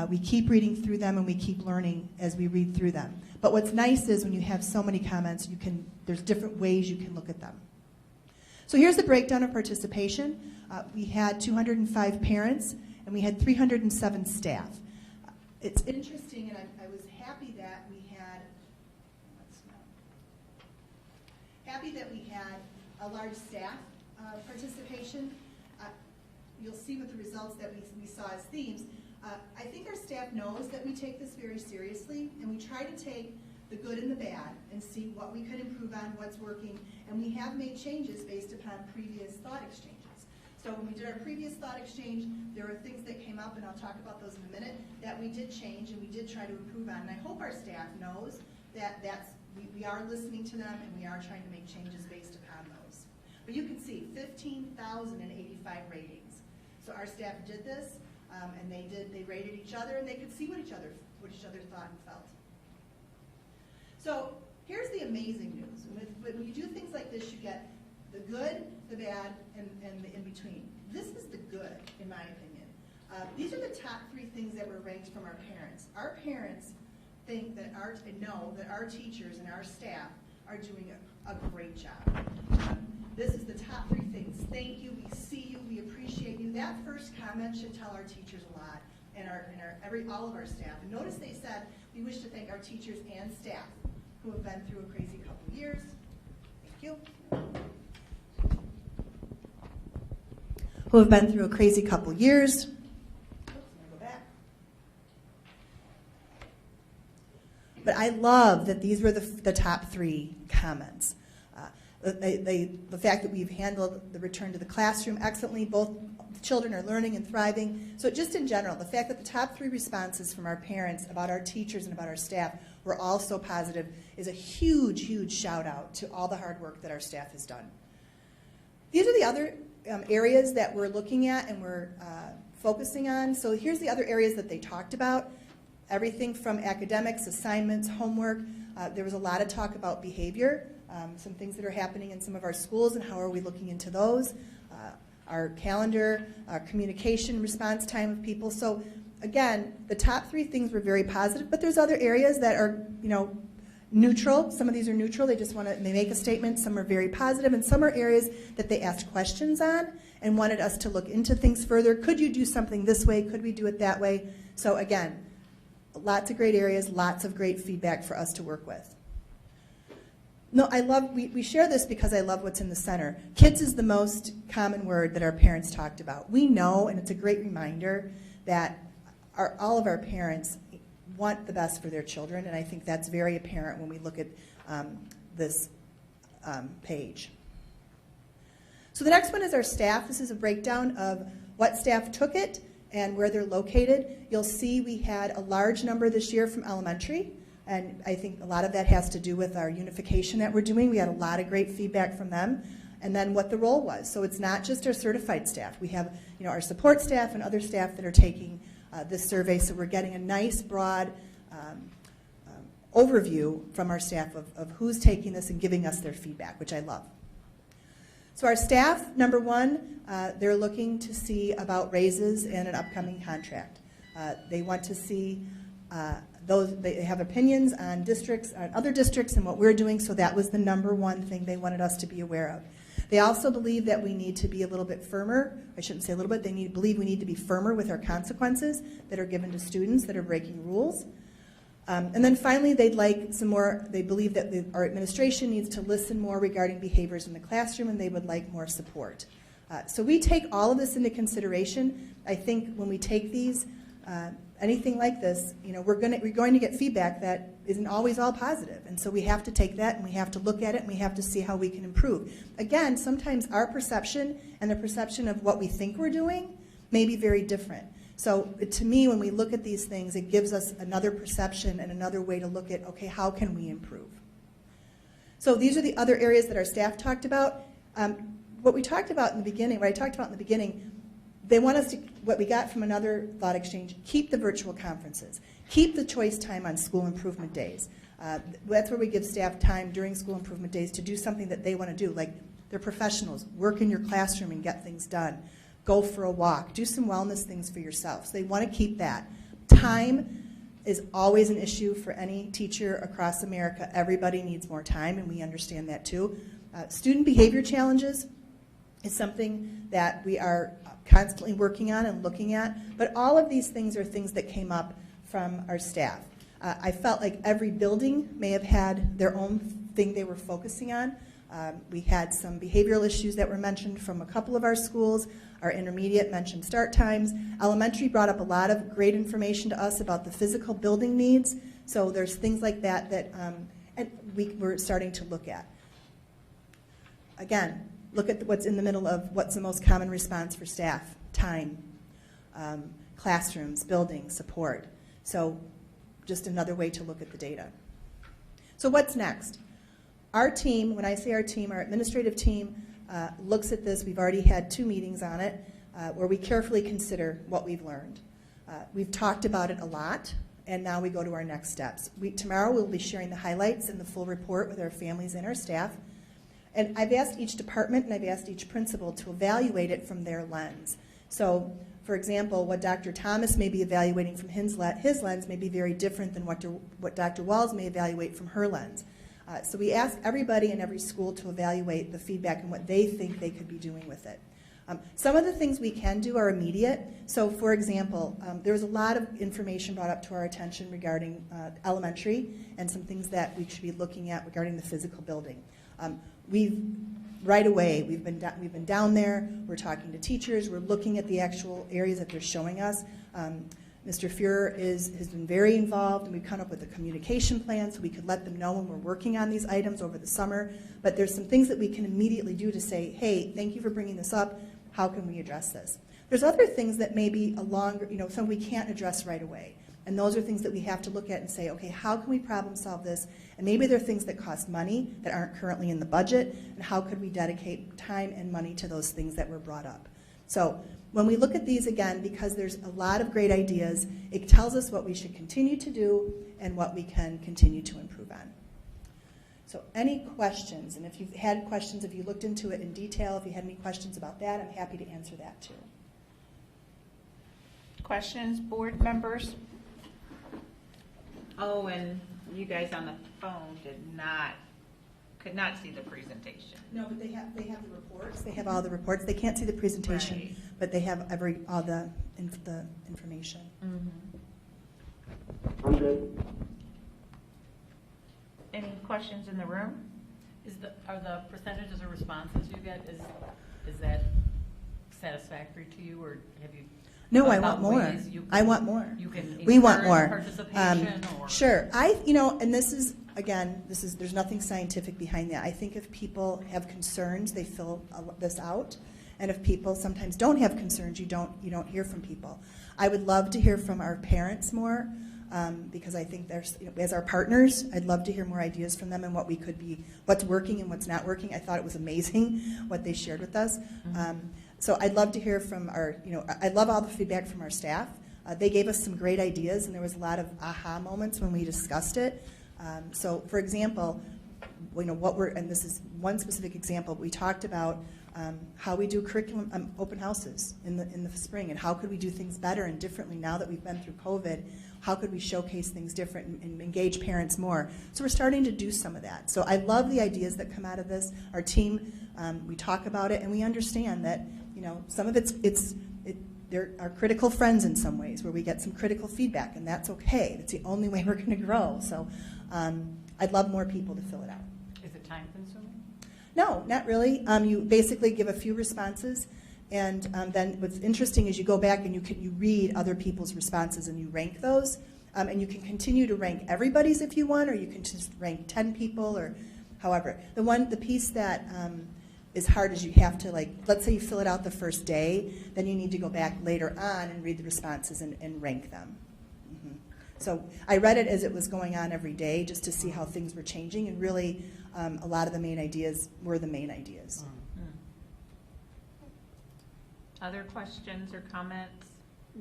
We keep reading through them, and we keep learning as we read through them. But what's nice is when you have so many comments, there's different ways you can look at them. So here's the breakdown of participation. We had 205 parents, and we had 307 staff. It's interesting, and I was happy that we had a large staff participation. You'll see with the results that we saw as themes. I think our staff knows that we take this very seriously, and we try to take the good and the bad and see what we could improve on, what's working, and we have made changes based upon previous thought exchanges. So when we did our previous thought exchange, there were things that came up, and I'll talk about those in a minute, that we did change and we did try to improve on. And I hope our staff knows that we are listening to them and we are trying to make changes based upon those. But you can see 15,085 ratings. So our staff did this, and they rated each other, and they could see what each other thought and felt. So here's the amazing news. When you do things like this, you get the good, the bad, and the in-between. This is the good, in my opinion. These are the top 3 things that were ranked from our parents. Our parents think that know that our teachers and our staff are doing a great job. This is the top 3 things. Thank you, we see you, we appreciate you. That first comment should tell our teachers a lot, and all of our staff. And notice they said, we wish to thank our teachers and staff who have been through a crazy couple of years. Thank you. Who have been through a crazy couple years. Oops, I'm going to go back. love that these were the top 3 comments. The fact that we've handled the return to the classroom excellently, both children are learning and thriving. So just in general, the fact that the top 3 responses from our parents about our teachers and about our staff were all so positive is a huge, huge shout out to all the hard work that our staff has done. These are the other areas that we're looking at and we're focusing on. So here's the other areas that they talked about. Everything from academics, assignments, homework. There was a lot of talk about behavior, some things that are happening in some of our schools and how are we looking into those. Our calendar, our communication response time of people. So again, the top 3 things were very positive, but there's other areas that are, neutral. Some of these are neutral. They just they make a statement. Some are very positive, and some are areas that they asked questions on and wanted us to look into things further. Could you do something this way? Could we do it that way? So again, lots of great areas, lots of great feedback for us to work with. No, we share this because I love what's in the center. Kids is the most common word that our parents talked about. We know, and it's a great reminder, that all of our parents want the best for their children, and I think that's very apparent when we look at this page. So the next one is our staff. This is a breakdown of what staff took it and where they're located. You'll see we had a large number this year from elementary. And I think a lot of that has to do with our unification that we're doing. We had a lot of great feedback from them. And then what the role was. So it's not just our certified staff. We have our support staff and other staff that are taking this survey. So we're getting a nice broad overview from our staff of who's taking this and giving us their feedback, which I love. So our staff, number 1, they're looking to see about raises and an upcoming contract. They want to see they have opinions on districts, on other districts and what we're doing, so that was the number 1 thing they wanted us to be aware of. They also believe that we need to be a little bit firmer. I shouldn't say a little bit, they believe we need to be firmer with our consequences that are given to students that are breaking rules. And then finally, they'd like some more, they believe that our administration needs to listen more regarding behaviors in the classroom, and they would like more support. So we take all of this into consideration. I think when we take these, anything like this, we're going to get feedback that isn't always all positive. And so we have to take that and we have to look at it and we have to see how we can improve. Again, sometimes our perception and the perception of what we think we're doing may be very different. So to me, when we look at these things, it gives us another perception and another way to look at, okay, how can we improve? So these are the other areas that our staff talked about. What I talked about in the beginning, they want us to, what we got from another thought exchange, keep the virtual conferences, keep the choice time on school improvement days. That's where we give staff time during school improvement days to do something that they want to do, like they're professionals, work in your classroom and get things done, go for a walk, do some wellness things for yourself. So they want to keep that. Time is always an issue for any teacher across America. Everybody needs more time, and we understand that too. Student behavior challenges is something that we are constantly working on and looking at, but all of these things are things that came up from our staff. I felt like every building may have had their own thing they were focusing on. We had some behavioral issues that were mentioned from a couple of our schools. Our intermediate mentioned start times. Elementary brought up a lot of great information to us about the physical building needs. So there's things like that that we're starting to look at. Again, look at what's in the middle of what's the most common response for staff: time, classrooms, buildings, support. So just another way to look at the data. So what's next? Our team, when I say our team, our administrative team looks at this. We've already had 2 meetings on it where we carefully consider what we've learned. We've talked about it a lot, and now we go to our next steps. Tomorrow we'll be sharing the highlights and the full report with our families and our staff. And I've asked each department and I've asked each principal to evaluate it from their lens. So, for example, what Dr. Thomas may be evaluating from his lens may be very different than what Dr. Walls may evaluate from her lens. So we ask everybody in every school to evaluate the feedback and what they think they could be doing with it. Some of the things we can do are immediate. So, for example, there was a lot of information brought up to our attention regarding elementary and some things that we should be looking at regarding the physical building. Right away, we've been down there, we're talking to teachers, we're looking at the actual areas that they're showing us. Mr. Fuhrer has been very involved, and we've come up with a communication plan so we could let them know when we're working on these items over the summer. But there's some things that we can immediately do to say, hey, thank you for bringing this up. How can we address this? There's other things that may be a longer, some we can't address right away. And those are things that we have to look at and say, okay, how can we problem solve this? And maybe there are things that cost money that aren't currently in the budget, and how could we dedicate time and money to those things that were brought up? So when we look at these again, because there's a lot of great ideas, it tells us what we should continue to do and what we can continue to improve on. So any questions? And if you've had questions, if you looked into it in detail, if you had any questions about that, I'm happy to answer that too. Questions, board members? Oh, and you guys on the phone could not see the presentation. No, but they have the reports. They have all the reports. They can't see the presentation, Right. but they have all the information. Mm-hmm. I'm good. Any questions in the room? Are the percentages of responses you get, is that satisfactory to you, or have you? No, thought I about want more. ways you I can- want more. You can We want encourage more. participation, or? Sure. And this is, again, there's nothing scientific behind that. I think if people have concerns, they fill this out. And if people sometimes don't have concerns, you don't hear from people. I would love to hear from our parents more, because I think there's, as our partners, I'd love to hear more ideas from them and what's working and what's not working. I thought it was amazing what they shared with us. Mm-hmm. So I'd love to hear from I love all the feedback from our staff. They gave us some great ideas, and there was a lot of aha moments when we discussed it. So, for example, and this is one specific example, we talked about how we do curriculum open houses in the spring, and how could we do things better and differently now that we've been through COVID. How could we showcase things different and engage parents more? So we're starting to do some of that. So I love the ideas that come out of this. Our team, we talk about it, and we understand that some of there are critical friends in some ways where we get some critical feedback, and that's okay. That's the only way we're going to grow. So I'd love more people to fill it out. Is it time consuming? No, not really. You basically give a few responses, and then what's interesting is you go back and you read other people's responses and you rank those, and you can continue to rank everybody's if you want, or you can just rank 10 people, or however. The piece that is hard is you have to, let's say you fill it out the first day, then you need to go back later on and read the responses and rank them. Mm-hmm. So I read it as it was going on every day just to see how things were changing, and really a lot of the main ideas were the main ideas. Other questions or comments?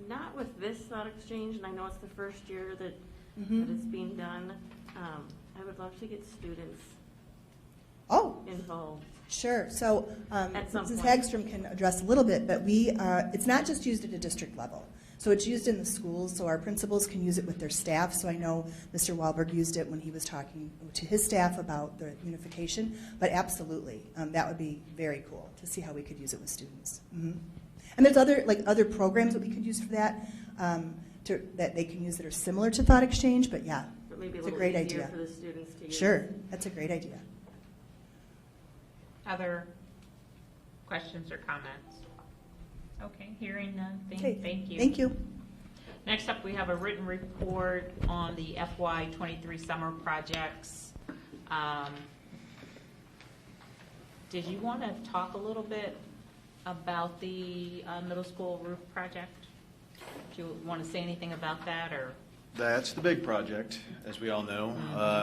Not with this thought exchange, and I know it's the first year that Mm-hmm. it's being done. I would love to get students involved. Sure. So At some Mrs. point. Hagstrom can address a little bit, but it's not just used at a district level. So it's used in the schools, so our principals can use it with their staff. So I know Mr. Wahlberg used it when he was talking to his staff about the unification, but absolutely, that would be very cool to see how we could use it with students. Mm-hmm. And there's other programs that we could use for that, that they can use that are similar to Thought Exchange, but yeah, But maybe it's a little great easier idea. for the students to use. Sure, that's a great idea. Other questions or comments? Okay, hearing none. Okay, Thank you. Thank you. Next up, we have a written report on the FY23 summer projects. Did you want to talk a little bit about the middle school roof project? Do you want to say anything about that, or? That's the big project, as we all know.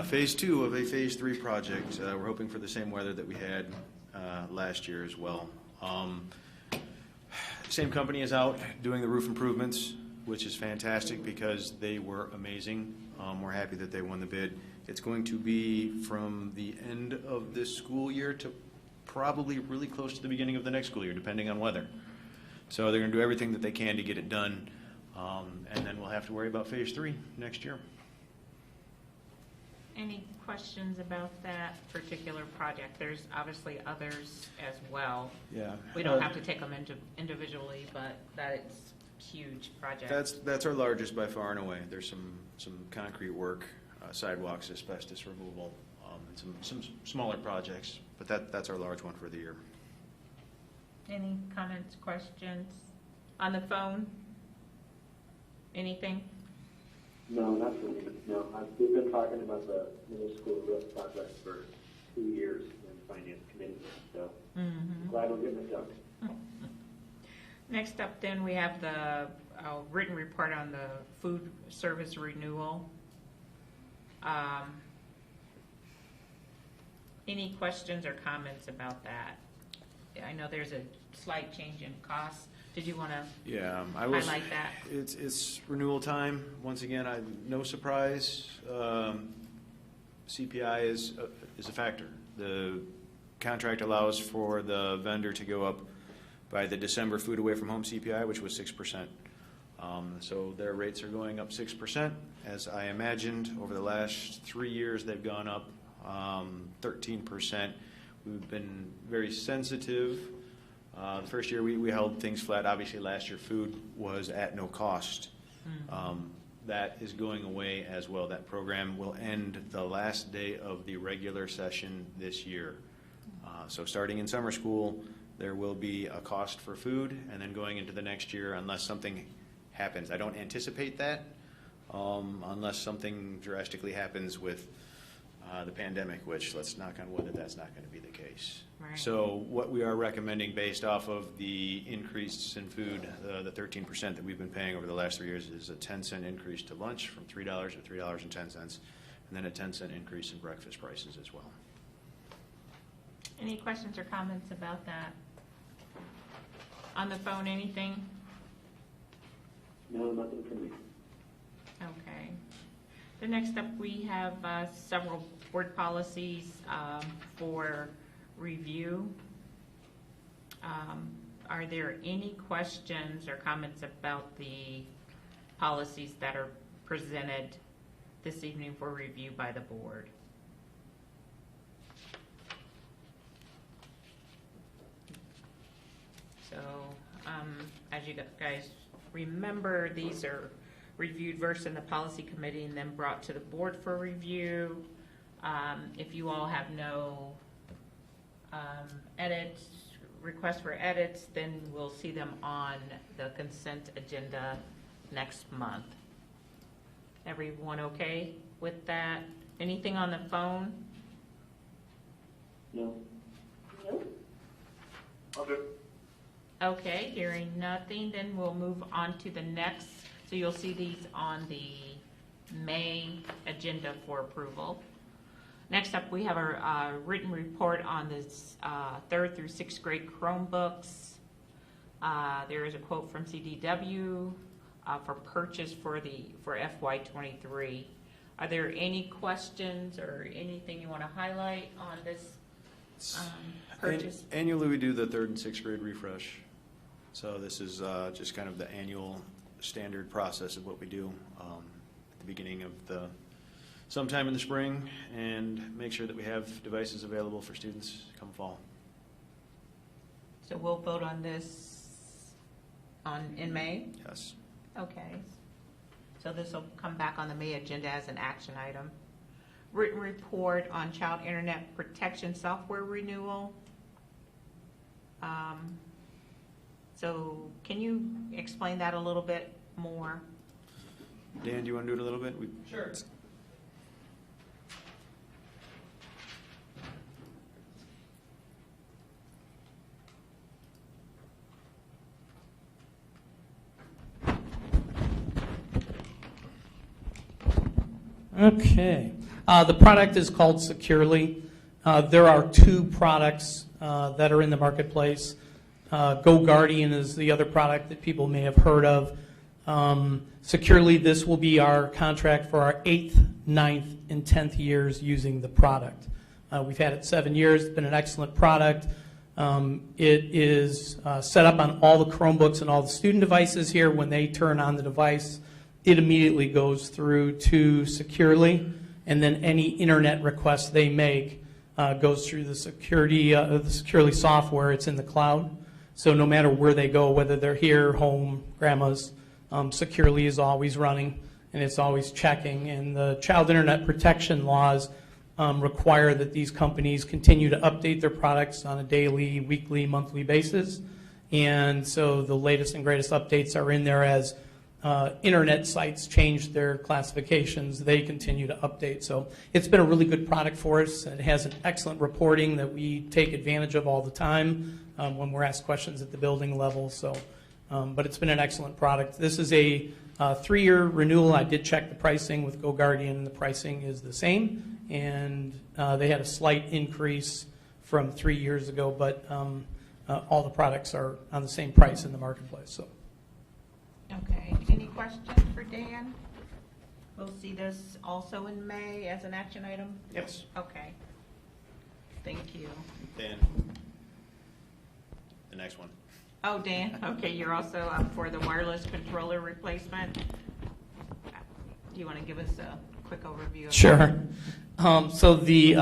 Phase 2 of a Phase 3 project. We're hoping for the same weather that we had last year as well. Same company is out doing the roof improvements, which is fantastic because they were amazing. We're happy that they won the bid. It's going to be from the end of this school year to probably really close to the beginning of the next school year, depending on weather. So they're going to do everything that they can to get it done. And then we'll have to worry about Phase 3 next year. Any questions about that particular project? There's obviously others as well. Yeah. We don't have to take them individually, but that is a huge project. That's our largest by far and away. There's some concrete work, sidewalks, asbestos removal, and some smaller projects, but that's our large one for the year. Any comments, questions? On the phone? Anything? No, not for me. No, we've been talking about the middle school roof project for 2 years in the finance committee, so glad we're getting it done. Next up, then, we have the written report on the food service renewal. Any questions or comments about that? I know there's a slight change in cost. Did you want to highlight that? It's renewal time. Once again, no surprise. CPI is a factor. The contract allows for the vendor to go up by the December food away from home CPI, which was 6%. So their rates are going up 6%. As I imagined, over the last 3 years, they've gone up 13%. We've been very sensitive. The first year we held things flat. Obviously, last year food was at no cost. That is going away as well. That program will end the last day of the regular session this year. So starting in summer school, there will be a cost for food, and then going into the next year, unless something happens. I don't anticipate that unless something drastically happens with the pandemic, which let's knock on wood that's not going to be the case. Right. So what we are recommending based off of the increase in food, the 13% that we've been paying over the last 3 years, is a 10-cent increase to lunch from $3 to $3.10, and then a 10-cent increase in breakfast prices as well. Any questions or comments about that? On the phone, anything? No, nothing from me. Okay. The next up, we have several board policies for review. Are there any questions or comments about the policies that are presented this evening for review by the board? So, as you guys remember, these are reviewed first in the policy committee and then brought to the board for review. If you all have no requests for edits, then we'll see them on the consent agenda next month. Everyone okay with that? Anything on the phone? No. Okay. Okay, hearing nothing, then we'll move on to the next. So you'll see these on the May agenda for approval. Next up, we have a written report on the 3rd through 6th grade Chromebooks. There is a quote from CDW for purchase for FY23. Are there any questions or anything you want to highlight on this purchase? Annually, we do the 3rd and 6th grade refresh. So this is just kind of the annual standard process of what we do at the beginning of sometime in the spring, and make sure that we have devices available for students come fall. So we'll vote on this in May? Yes. Okay. So this will come back on the May agenda as an action item. Written report on child internet protection software renewal. So can you explain that a little bit more? Dan, do you want to do it a little bit? Sure. Okay. The product is called Securely. There are 2 products that are in the marketplace. GoGuardian is the other product that people may have heard of. Securely, this will be our contract for our 8th, 9th, and 10th years using the product. We've had it 7 years. It's been an excellent product. It is set up on all the Chromebooks and all the student devices here. When they turn on the device, it immediately goes through to Securely, and then any internet request they make goes through the Securely software. It's in the cloud. So no matter where they go, whether they're here, home, grandma's, Securely is always running, and it's always checking. And the child internet protection laws require that these companies continue to update their products on a daily, weekly, monthly basis. And so the latest and greatest updates are in there as internet sites changed their classifications, they continue to update. So it's been a really good product for us. It has an excellent reporting that we take advantage of all the time when we're asked questions at the building level. So, but it's been an excellent product. This is a 3-year renewal. I did check the pricing with GoGuardian, and the pricing is the same. And they had a slight increase from 3 years ago, but all the products are on the same price in the marketplace. So. Okay, any questions for Dan? We'll see this also in May as an action item? Yes. Okay. Thank you. Dan, the next one. Oh, Dan, okay, you're also up for the wireless controller replacement. Do you want to give us a quick overview of Sure. So the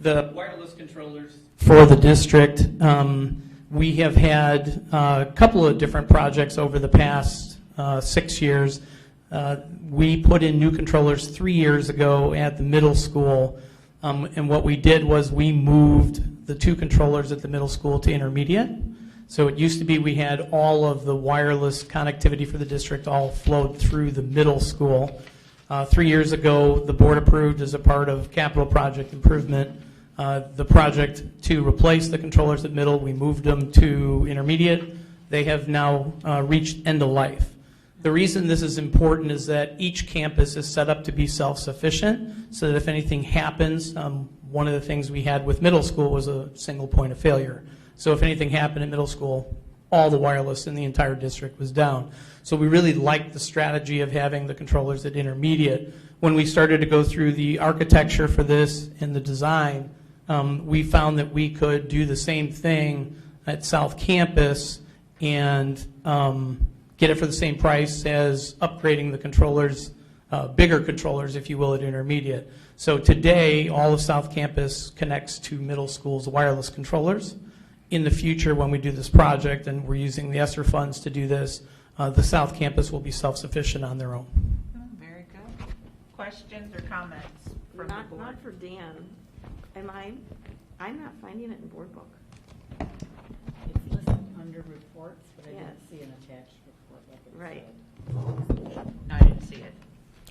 wireless controllers for the district, we have had a couple of different projects over the past 6 years. We put in new controllers 3 years ago at the middle school, and what we did was we moved the 2 controllers at the middle school to intermediate. So it used to be we had all of the wireless connectivity for the district all flowed through the middle school. 3 years ago, the board approved as a part of capital project improvement the project to replace the controllers at middle. We moved them to intermediate. They have now reached end of life. The reason this is important is that each campus is set up to be self-sufficient, so that if anything happens, one of the things we had with middle school was a single point of failure. So if anything happened in middle school, all the wireless in the entire district was down. So we really liked the strategy of having the controllers at intermediate. When we started to go through the architecture for this and the design, we found that we could do the same thing at South Campus and get it for the same price as upgrading the controllers, bigger controllers, if you will, at intermediate. So today, all of South Campus connects to middle school's wireless controllers. In the future, when we do this project, and we're using the ESSER funds to do this, the South Campus will be self-sufficient on their own. Very good. Questions or comments from the board? Not for Dan. I'm not finding it in board book. It's listed under reports, but I didn't see an attached report like it Right. said. No, I didn't see it,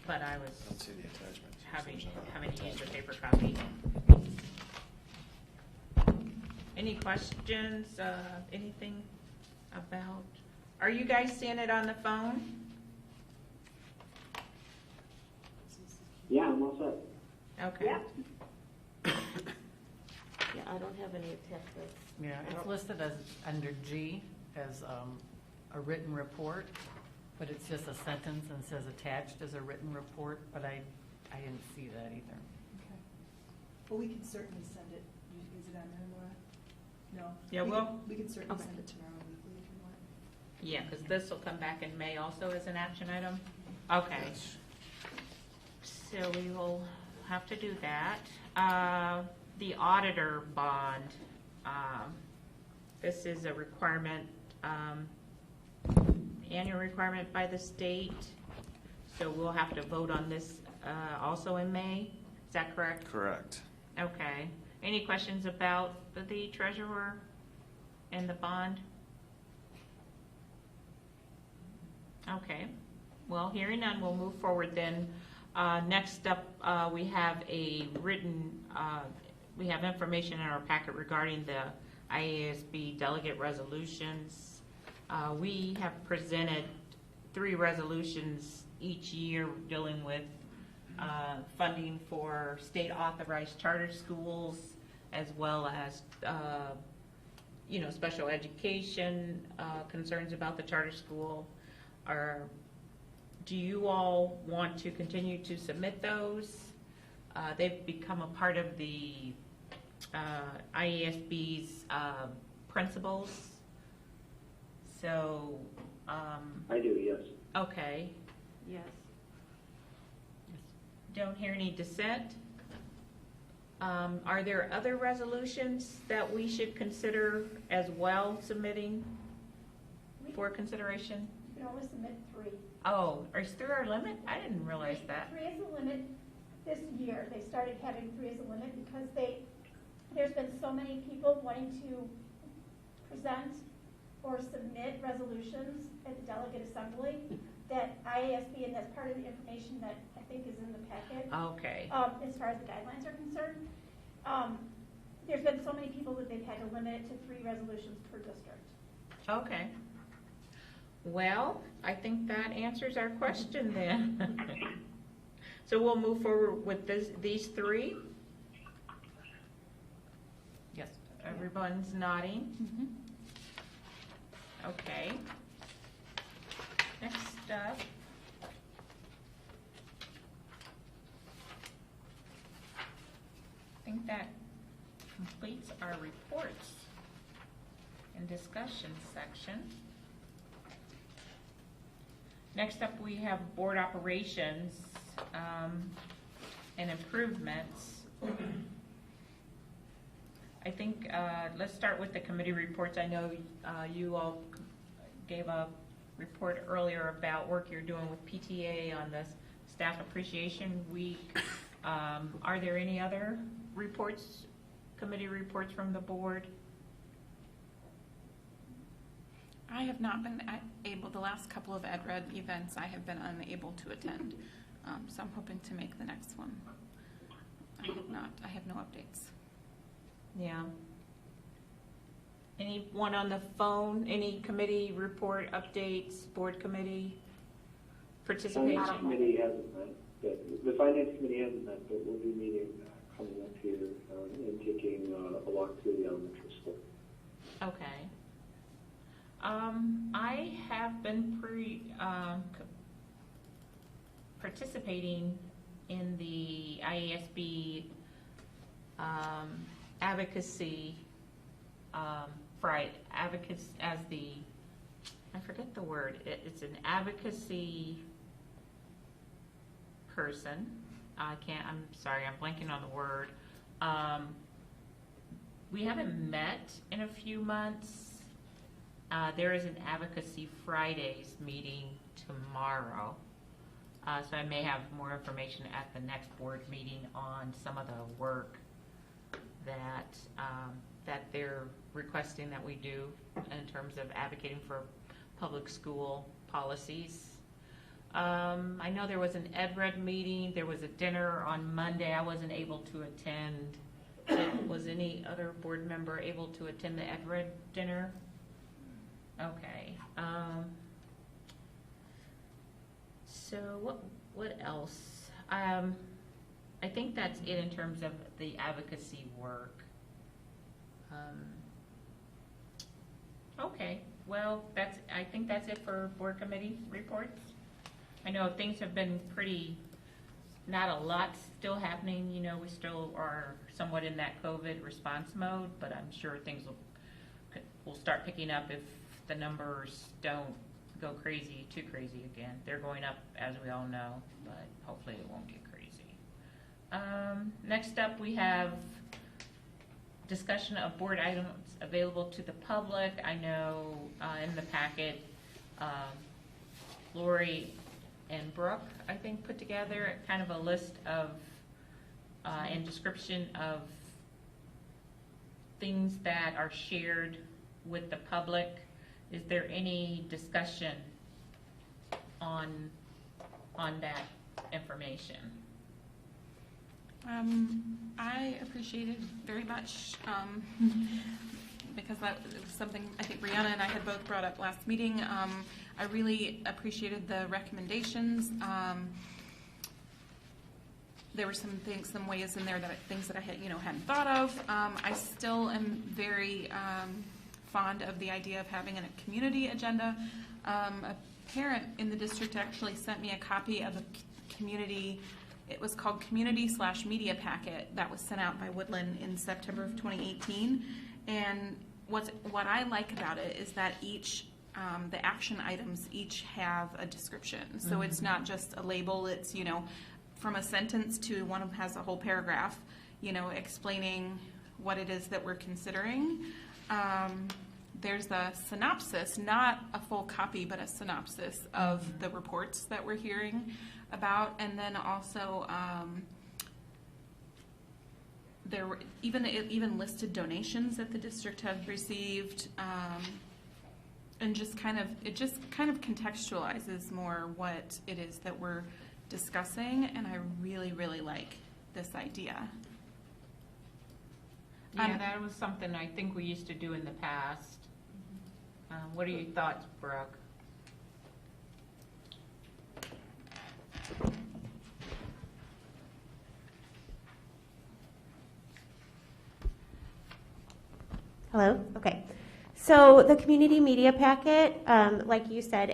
but I was Don't see the attachment. having to use the paper copy. Any questions, anything about, are you guys seeing it on the phone? Yeah, I'm all set. Okay. Yeah, I don't have any attachments. Yeah, it's listed as under G as a written report, but it's just a sentence and says attached as a written report, but I didn't see that either. Okay. Well, we can certainly send it. Is it on there, Laura? No. Yeah, we can certainly Okay. send it tomorrow weekly if you want. Yeah, because this will come back in May also as an action item? Okay. So we will have to do that. The auditor bond, this is a requirement, annual requirement by the state. So we'll have to vote on this also in May. Is that correct? Correct. Okay. Any questions about the treasurer and the bond? Okay. Well, hearing none, we'll move forward then. Next up, we have a written, we have information in our packet regarding the IASB delegate resolutions. We have presented 3 resolutions each year dealing with funding for state authorized charter schools, as well as special education concerns about the charter school. Do you all want to continue to submit those? They've become a part of the IASB's principles. So. I do, yes. Okay. Yes. Don't hear any dissent. Are there other resolutions that we should consider as well submitting for consideration? You can only submit 3. Oh, is 3 our limit? I didn't realize that. 3 is the limit this year. They started having 3 as a limit because there's been so many people wanting to present or submit resolutions at the delegate assembly that IASB, and that's part of the information that I think is in the packet. Okay. As far as the guidelines are concerned, there's been so many people that they've had to limit it to 3 resolutions per district. Okay. Well, I think that answers our question then. So we'll move forward with these 3. Yes, everyone's nodding. Okay. Next up. I think that completes our reports and discussion section. Next up, we have board operations and improvements. I think let's start with the committee reports. I know you all gave a report earlier about work you're doing with PTA on the Staff Appreciation Week. Are there any other reports, committee reports from the board? I have not been able, the last couple of EdRed events, I have been unable to attend. So I'm hoping to make the next one. I have no updates. Yeah. Anyone on the phone, any committee report updates, board committee participation? Finance committee hasn't met, but the finance committee hasn't met, but we'll be meeting coming up here and taking a walk through the elementary school. Okay. I have been participating in the IASB advocacy advocacy as the, I forget the word, it's an advocacy person. I'm sorry, I'm blanking on the word. We haven't met in a few months. There is an Advocacy Fridays meeting tomorrow. So I may have more information at the next board meeting on some of the work that that they're requesting that we do in terms of advocating for public school policies. I know there was an EdRed meeting. There was a dinner on Monday. I wasn't able to attend. Was any other board member able to attend the EdRed dinner? Okay. So what else? I think that's it in terms of the advocacy work. Okay. Well, I think that's it for board committee reports. I know things have been not a lot still happening. You know, we still are somewhat in that COVID response mode, but I'm sure things will start picking up if the numbers don't go too crazy again. They're going up, as we all know, but hopefully it won't get crazy. Next up, we have discussion of board items available to the public. I know in the packet, Lori and Brooke, I think, put together kind of a list of and description of things that are shared with the public. Is there any discussion on that information? I appreciated very much because that was something I think Brianna and I had both brought up last meeting. I really appreciated the recommendations. There were some ways in there things that I hadn't thought of. I still am very fond of the idea of having a community agenda. A parent in the district actually sent me a copy of a community. It was called Community/Media Packet that was sent out by Woodland in September of 2018. And what I like about it is that the action items each have a description. So it's not just a label. It's from a sentence to one of them has a whole paragraph, explaining what it is that we're considering. There's a synopsis, not a full copy, but a synopsis of the reports that we're hearing about. And then also there were even listed donations that the district had received. and just kind of contextualizes more what it is that we're discussing, and I really, really like this idea. Yeah, that was something I think we used to do in the past. What are your thoughts, Brooke? Hello? Okay. So the community media packet, like you said,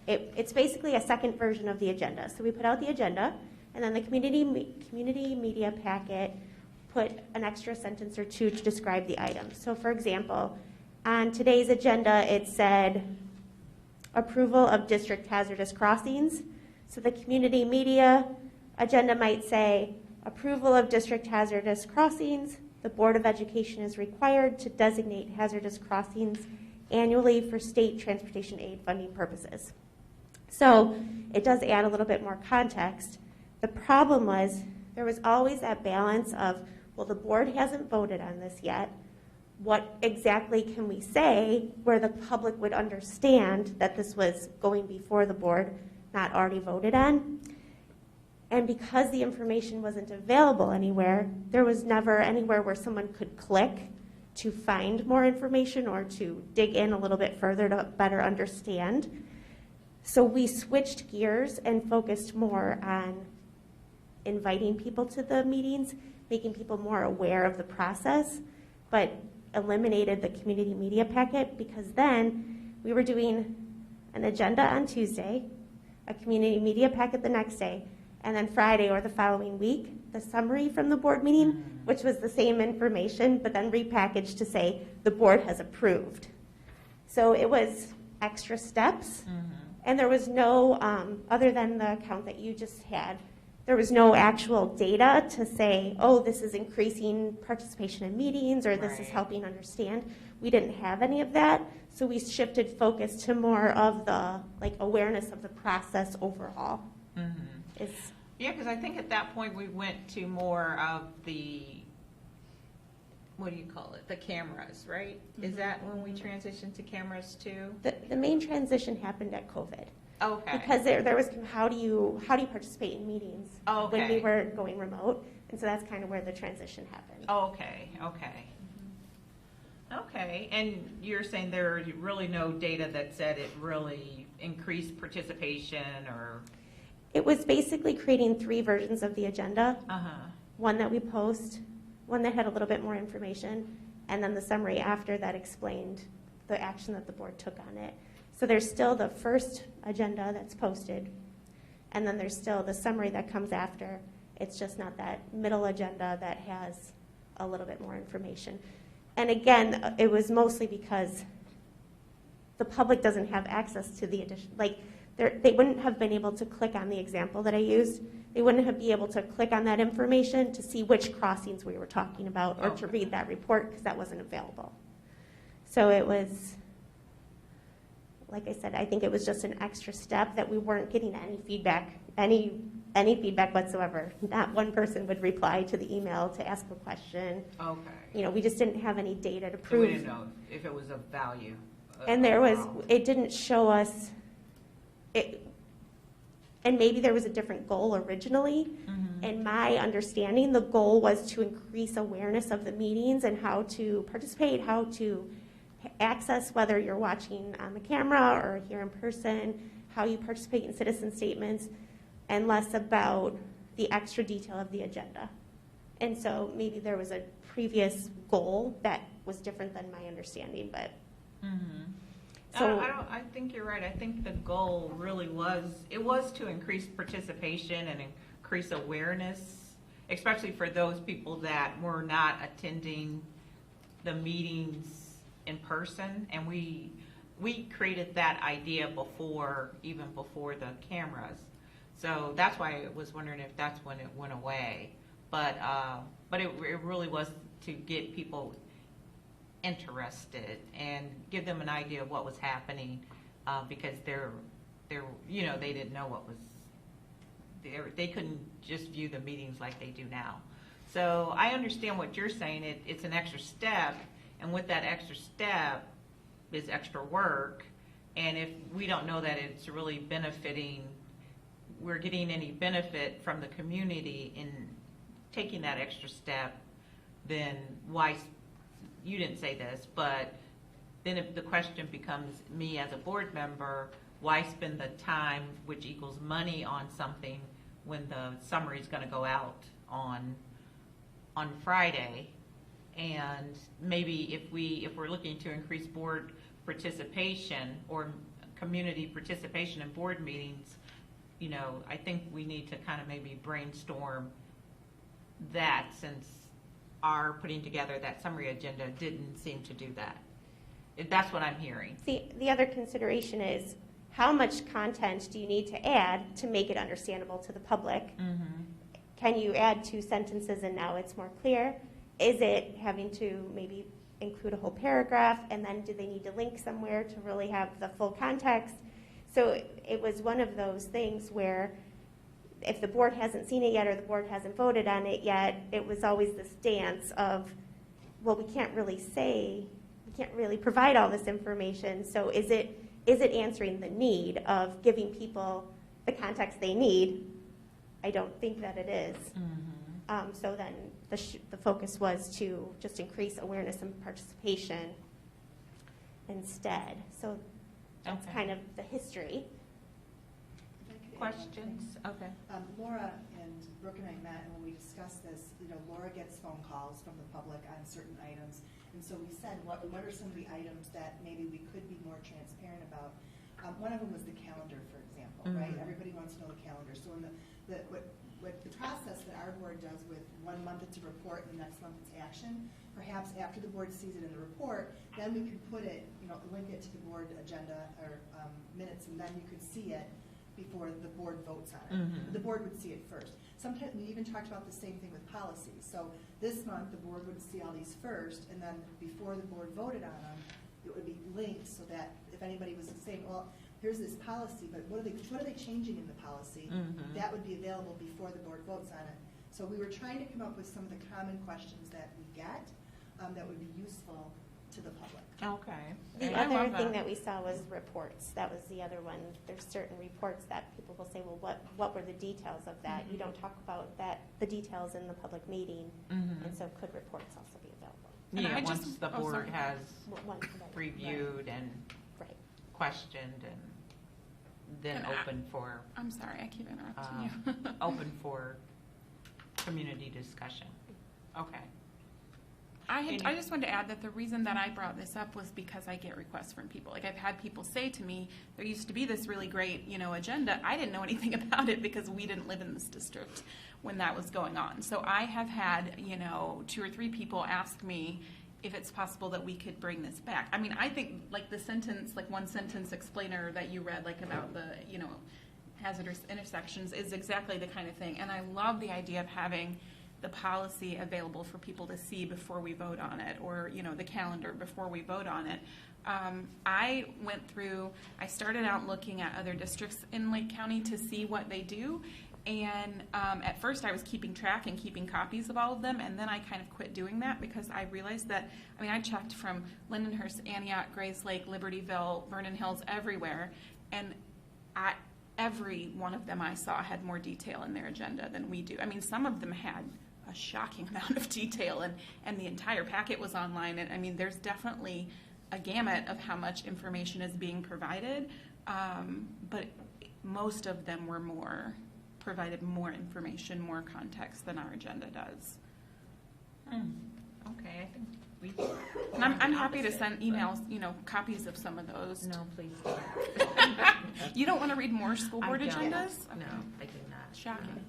it's basically a second version of the agenda. So we put out the agenda, and then the community media packet put an extra sentence or two to describe the items. So for example, on today's agenda, it said approval of district hazardous crossings. So the community media agenda might say approval of district hazardous crossings. The Board of Education is required to designate hazardous crossings annually for state transportation aid funding purposes. So it does add a little bit more context. The problem was there was always that balance of, well, the board hasn't voted on this yet. What exactly can we say where the public would understand that this was going before the board, not already voted on? And because the information wasn't available anywhere, there was never anywhere where someone could click to find more information or to dig in a little bit further to better understand. So we switched gears and focused more on inviting people to the meetings, making people more aware of the process, but eliminated the community media packet because then we were doing an agenda on Tuesday, a community media packet the next day, and then Friday or the following week, the summary from the board meeting, which was the same information, but then repackaged to say the board has approved. So it was extra steps, and there was no, other than the account that you just had, there was no actual data to say, oh, this is increasing participation in meetings, or this is helping understand. We didn't have any of that, so we shifted focus to more of the awareness of the process overall. Yeah, because I think at that point we went to more of the, what do you call it, the cameras, right? Is that when we transitioned to cameras too? The main transition happened at COVID. Okay. Because there was how do you participate in meetings when we were going remote, and so that's kind of where the transition happened. Okay. Okay, and you're saying there are really no data that said it really increased participation or? It was basically creating 3 versions of the agenda. One that we post, one that had a little bit more information, and then the summary after that explained the action that the board took on it. So there's still the first agenda that's posted, and then there's still the summary that comes after. It's just not that middle agenda that has a little bit more information. And again, it was mostly because the public doesn't have access to the addition, they wouldn't have been able to click on the example that I used. They wouldn't have been able to click on that information to see which crossings we were talking about or to read that report because that wasn't available. So it was, like I said, I think it was just an extra step that we weren't getting any feedback, any feedback whatsoever. Not one person would reply to the email to ask a question. Okay. You know, we just didn't have any data to So prove. we didn't know if it was of value. And it didn't show us it, and maybe there was a different goal originally. In my understanding, the goal was to increase awareness of the meetings and how to participate, how to access, whether you're watching on the camera or here in person, how you participate in citizen statements, and less about the extra detail of the agenda. And so maybe there was a previous goal that was different than my understanding, but. So I think you're right. I think the goal really was to increase participation and increase awareness, especially for those people that were not attending the meetings in person. And we created that idea even before the cameras. So that's why I was wondering if that's when it went away. But it really was to get people interested and give them an idea of what was happening, because they didn't know what was there. They couldn't just view the meetings like they do now. So I understand what you're saying. It's an extra step, and with that extra step is extra work, And if we don't know that it's really benefiting, we're getting any benefit from the community in taking that extra step, then why, you didn't say this, but then if the question becomes me as a board member, why spend the time, which equals money, on something when the summary is going to go out on Friday? And maybe if we're looking to increase board participation or community participation in board meetings, you know, I think we need to kind of maybe brainstorm that, since our putting together that summary agenda didn't seem to do that. That's what I'm hearing. See, the other consideration is how much content do you need to add to make it understandable to the public? Mm-hmm. Can you add 2 sentences and now it's more clear? Is it having to maybe include a whole paragraph, and then do they need to link somewhere to really have the full context? So it was one of those things where if the board hasn't seen it yet or the board hasn't voted on it yet, it was always this dance of, well, we can't really provide all this information. So is it answering the need of giving people the context they need? I don't think that it is. Mm-hmm. So then the focus was to just increase awareness and participation instead. So that's kind of the history. Questions? Okay. Laura and Brooke and I met, and when we discussed this, you know, Laura gets phone calls from the public on certain items, and so we said, what are some of the items that maybe we could be more transparent about? One of them was the calendar, for example, right? Everybody wants to know the calendar. So in what the process that our board does with 1 month it's a report and the next month it's action, perhaps after the board sees it in the report, then we could put it, you know, link it to the board agenda or minutes, and then you could see it before the board votes on it. Mm-hmm. The board would see it first. Sometimes we even talked about the same thing with policies. So this month the board would see all these first, and then before the board voted on them, it would be linked so that if anybody was saying, well, here's this policy, but what are they changing in the policy? Mm-hmm. That would be available before the board votes on it. So we were trying to come up with some of the common questions that we get that would be useful to the public. Okay. The other thing that we saw was reports. That was the other one. There's certain reports that people will say, well, what were the details of that? Mm-hmm. You don't talk about the details in the public meeting, Mm-hmm. and so could reports also be available? Yeah, And I once just- the oh, board sorry. has Once the- reviewed and Right. questioned, and then And open for I'm sorry, I keep interrupting you. open for community discussion. Okay. I just wanted to add that the reason that I brought this up was because I get requests from people. Like, I've had people say to me, there used to be this really great, you know, agenda. I didn't know anything about it because we didn't live in this district when that was going on. So I have had, you know, 2 or 3 people ask me if it's possible that we could bring this back. I mean, I think like the sentence, like 1-sentence explainer that you read, like about the, you know, hazardous intersections is exactly the kind of thing. And I love the idea of having the policy available for people to see before we vote on it, or, you know, the calendar before we vote on it. I started out looking at other districts in Lake County to see what they do. And at first I was keeping track and keeping copies of all of them, and then I kind of quit doing that because I realized that, I mean, I checked from Lindenhurst, Antioch, Grays Lake, Libertyville, Vernon Hills, everywhere, and every one of them I saw had more detail in their agenda than we do. I mean, some of them had a shocking amount of detail, and the entire packet was online. And I mean, there's definitely a gamut of how much information is being provided, but most of them provided more information, more context than our agenda does. Okay, I think And I'm happy to send emails, you know, copies of some of those. No, please. You don't want to read more school board I don't. agendas? No, Okay. I do not. Shocking.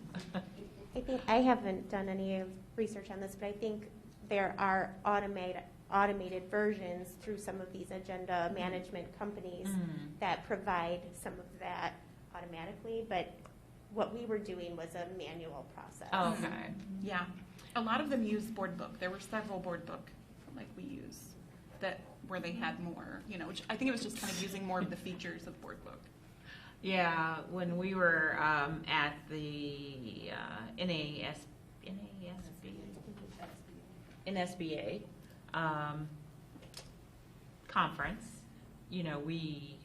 I think I haven't done any research on this, but I think there are automated versions through some of these agenda management companies that provide some of that automatically, but what we were doing was a manual process. Okay. Yeah. A lot of them use board book. There were several board book like we use where they had more, you know, which I think it was just kind of using more of the features of board book. Yeah, when we were at the NSBA conference, you know, we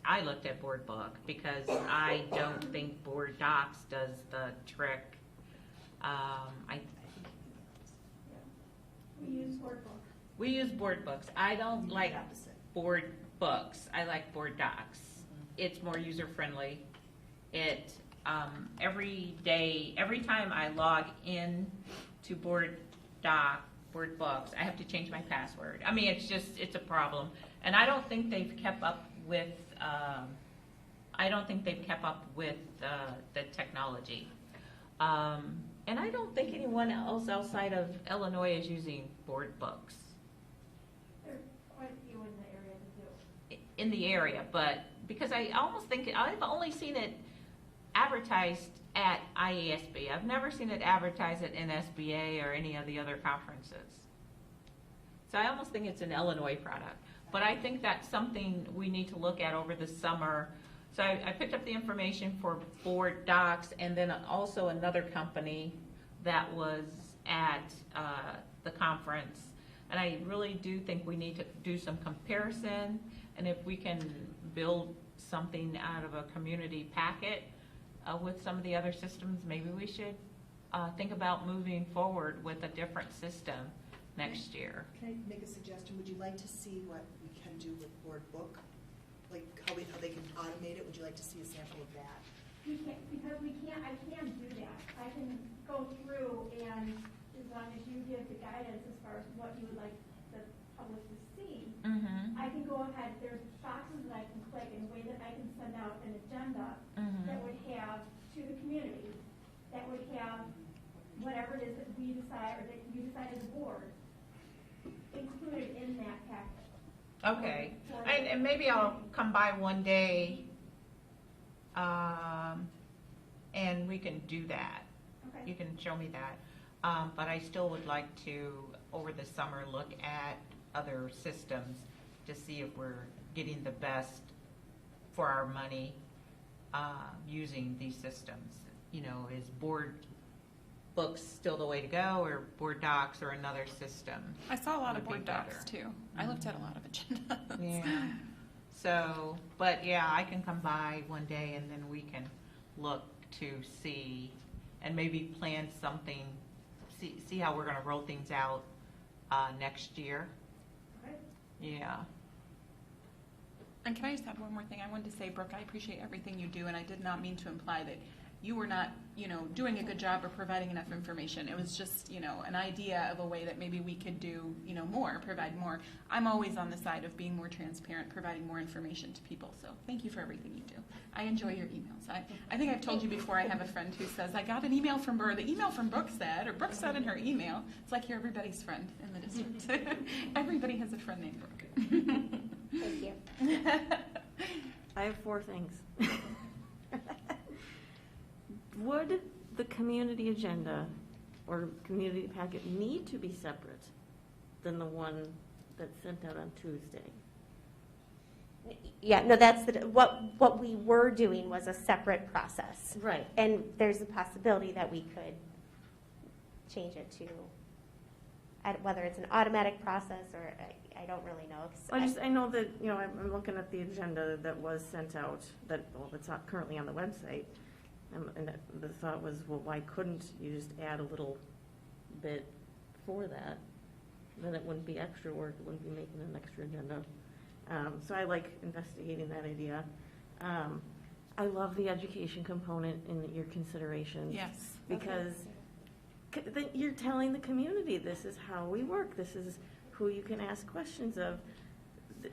I looked at Board Book because I don't think Board Docs does the trick. We use Board Book. We use Board Books. I don't like Board Books. I like Board Docs. It's more user-friendly. It, every time I log in to Board Books, I have to change my password. I mean, it's a problem. And I don't think they've kept up with, the technology. And I don't think anyone else outside of Illinois is using Board Books. There are quite a few in the area that do. In the area, but because I almost think, I've only seen it advertised at IASB. I've never seen it advertised at NSBA or any of the other conferences. So I almost think it's an Illinois product. But I think that's something we need to look at over the summer. So I picked up the information for Board Docs and then also another company that was at the conference. And I really do think we need to do some comparison. And if we can build something out of a community packet with some of the other systems, maybe we should think about moving forward with a different system next year. Can I make a suggestion? Would you like to see what we can do with Board Book? Like how they can automate it? Would you like to see a sample of that? We can't, because I can't do that. I can go through and as long as you give the guidance as far as what you would like the public to see, I can go ahead, there's boxes that I can click in a way that I can send out an agenda that would have to the community, that would have whatever it is that we decide or that you decide as a board included in that packet. Okay, and maybe I'll come by one day, and we can do that. Okay. You can show me that. But I still would like to, over the summer, look at other systems to see if we're getting the best for our money using these systems. You know, is Board Books still the way to go, or Board Docs or another system? I saw a lot of would be Board Docs better? too. I looked at a lot of agendas. Yeah. So, but yeah, I can come by one day and then we can look to see and maybe plan something, see how we're going to roll things out next year. Okay. Yeah. And can I just add one more thing? I wanted to say, Brooke, I appreciate everything you do, and I did not mean to imply that you were not, doing a good job or providing enough information. It was just, an idea of a way that maybe we could do, more, provide more. I'm always on the side of being more transparent, providing more information to people. So thank you for everything you do. I enjoy your emails. I think I've told you before, I have a friend who says, I got an email from Brooke. The email from Brooke said, or Brooke said in her email, it's like you're everybody's friend in the district. Everybody has a friend named Brooke. Thank you. I have 4 things. Would the community agenda or community packet need to be separate than the one that's sent out on Tuesday? Yeah, no, that's what we were doing was a separate process. Right. And there's a possibility that we could change it to, whether it's an automatic process or I don't really know. I know that, I'm looking at the agenda that was sent out, that's not currently on the website. And the thought was, well, why couldn't you just add a little bit for that? Then it wouldn't be extra work, it wouldn't be making an extra agenda. So I like investigating that idea. I love the education component in your consideration. Yes. Because you're telling the community, this is how we work, this is who you can ask questions of,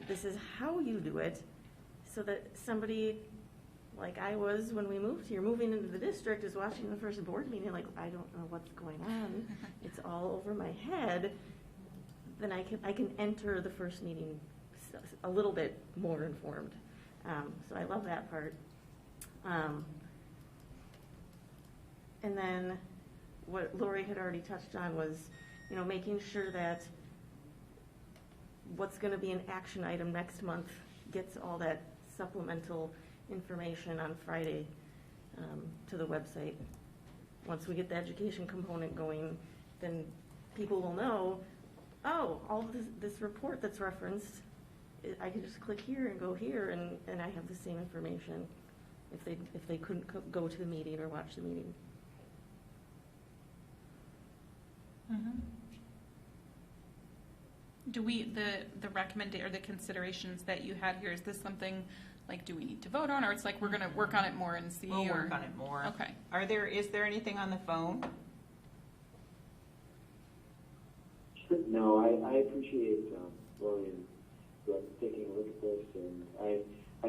this is how you do it, so that somebody like I was when we moved here, moving into the district, is watching the first board meeting like, I don't know what's going on, it's all over my head, then I can enter the first meeting a little bit more informed. So I love that part. And then what Lori had already touched on was, making sure that what's going to be an action item next month gets all that supplemental information on Friday to the website. Once we get the education component going, then people will know, oh, all this report that's referenced I could just click here and go here, and I have the same information if they couldn't go to the meeting or watch the meeting. Do we, the recommendation or the considerations that you had here, is this something, like, do we need to vote on, or it's like we're going to work on it more and see? We'll or? work on it more. Okay. Is there anything on the phone? No, I appreciate Lori and Brooke taking a look at this, and I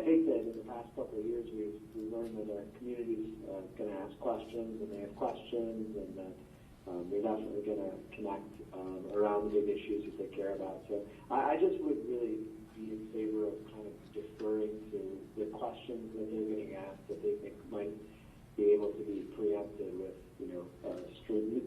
think that in the past couple of years we've learned that our community's going to ask questions, and they have questions, and that they're definitely going to connect around the big issues that they care about. So I just would really be in favor of kind of deferring to the questions that they're getting asked that they think might be able to be preempted with,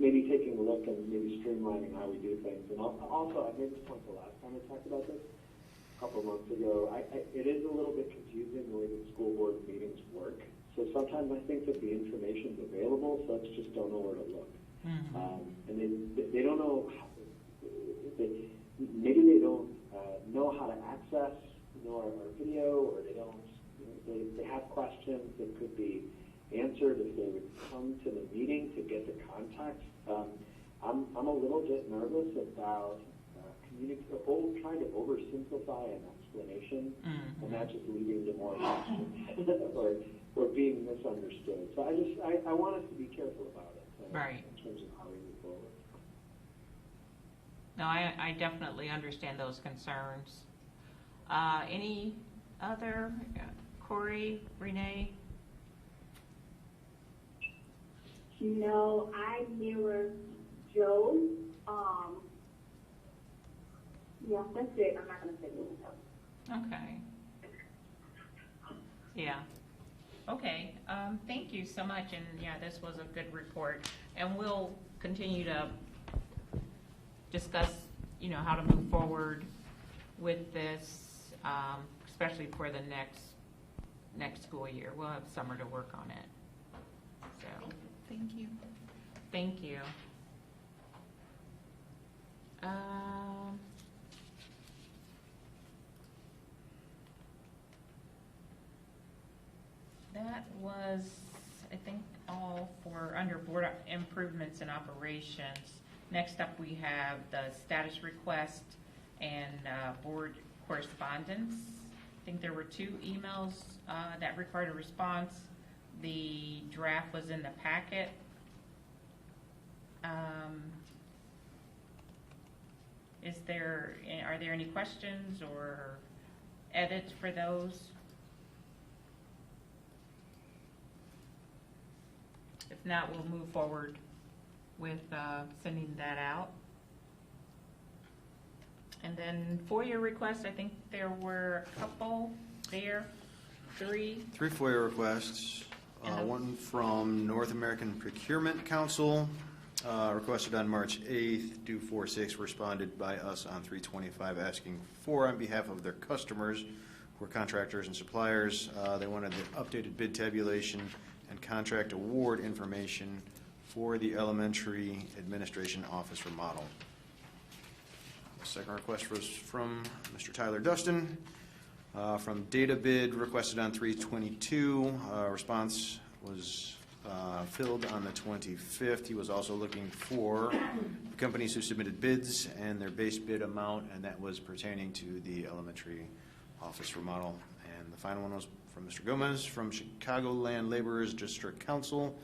maybe taking a look and maybe streamlining how we do things. And also, I made this point the last time we talked about this, a couple of months ago. It is a little bit confusing the way that school board meetings work. So sometimes I think that the information's available, folks just don't know where to look. And they don't know, maybe they don't know how to access our video, or they don't, they have questions that could be answered if they would come to the meeting to get the context. I'm a little bit nervous about trying to oversimplify an explanation and not just leading to more questions or being misunderstood. So I want us to be careful about it. Right. In terms of how we move forward. No, I definitely understand those concerns. Any other? Corey, Renee? No, I mirror Joe. Yeah, that's it. I'm not going to say anything else. Okay. Yeah. Okay. Thank you so much. And yeah, this was a good report. And we'll continue to discuss, how to move forward with this, especially for the next school year. We'll have summer to work on it. So. Thank you. Thank you. That was, I think, all for under board improvements and operations. Next up, we have the status request and board correspondence. I think there were 2 emails that required a response. The draft was in the packet. Are there any questions or edits for those? If not, we'll move forward with sending that out. And then FOIA requests, I think there were a couple there, 3. 3 FOIA requests. One from North American Procurement Council, requested on March 8th, due 4/6, responded by us on 3/25, asking for, on behalf of their customers, who are contractors and suppliers, they wanted the updated bid tabulation and contract award information for the elementary administration office remodel. The second request was from Mr. Tyler Dustin, from Data Bid, requested on 3/22. Response was filled on the 25th. He was also looking for the companies who submitted bids and their base bid amount, and that was pertaining to the elementary office remodel. And the final one was from Mr. Gomez from Chicagoland Laborers District Council.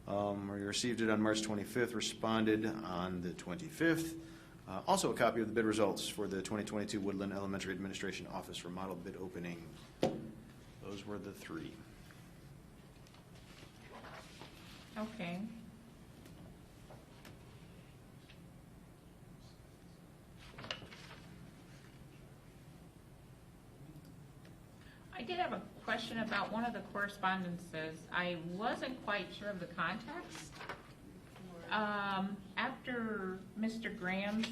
We received it on March 25th, responded on the 25th. Also a copy of the bid results for the 2022 Woodland Elementary Administration Office remodel bid opening. Those were the 3. Okay. I did have a question about one of the correspondences. I wasn't quite sure of the context. After Mr. Graham's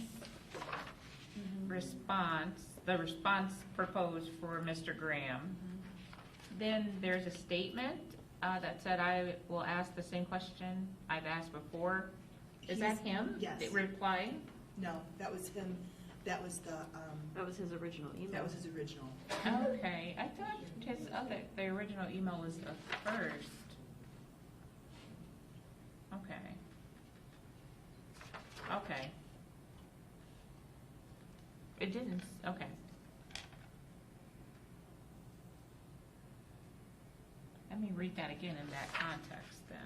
response, the response proposed for Mr. Graham, then there's a statement that said, I will ask the same question I've asked before. Is that him? Yes. Replying? No, that was him. That was the, That was his original email. that was his original. Okay, I thought the original email was the first. Okay. Okay. It didn't, okay. Let me read that again in that context then.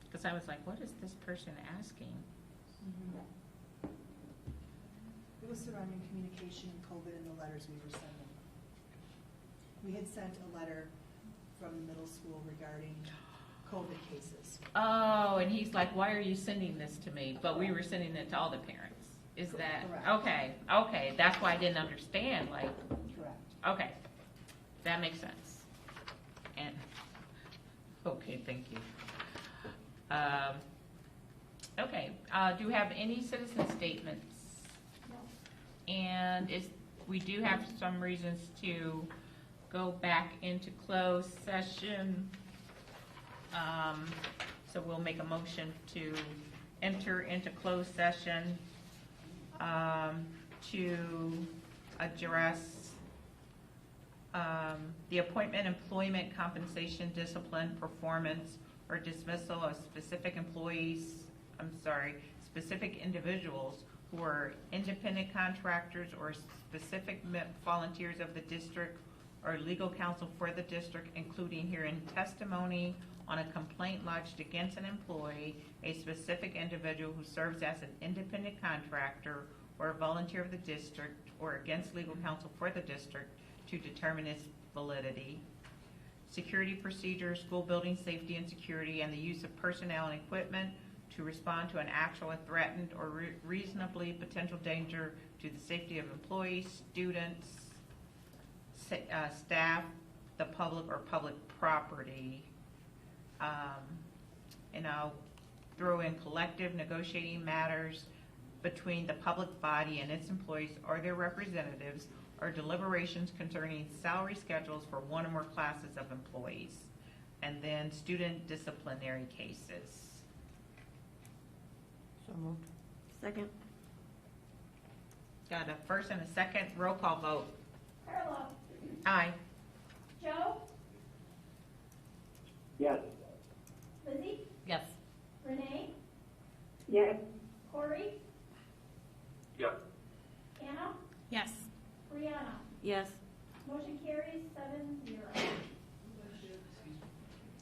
Because I was like, what is this person asking? It was surrounding communication, COVID, and the letters we were sending. We had sent a letter from the middle school regarding COVID cases. Oh, and he's like, why are you sending this to me? But we were sending it to all the parents. Is that, Correct. okay, that's why I didn't understand, like, Correct. okay, that makes sense. And, okay, thank you. Okay, do we have any citizen statements? And we do have some reasons to go back into closed session. So we'll make a motion to enter into closed session to address the appointment, employment, compensation, discipline, performance, or dismissal of specific specific individuals who are independent contractors or specific volunteers of the district or legal counsel for the district, including hearing testimony on a complaint lodged against an employee, a specific individual who serves as an independent contractor or a volunteer of the district, or against legal counsel for the district to determine its validity. Security procedures, school building safety and security, and the use of personnel and equipment to respond to an actual threatened or reasonably potential danger to the safety of employees, students, staff, the public, or public property. And I'll throw in collective negotiating matters between the public body and its employees or their representatives, or deliberations concerning salary schedules for one or more classes of employees, and then student disciplinary cases. So moved. Second. Got a first and a second, roll call vote. Carla, Aye. Joe, Yes. Lizzie, Yes. Renee, Yes. Corey, Yes. Anna, Yes. Brianna. Yes. Motion carries 7-0.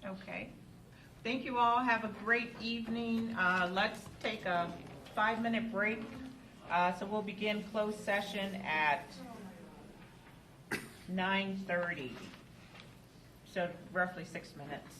Okay. Thank you all. Have a great evening. Let's take a 5-minute break. So we'll begin closed session at 9:30. So roughly 6 minutes.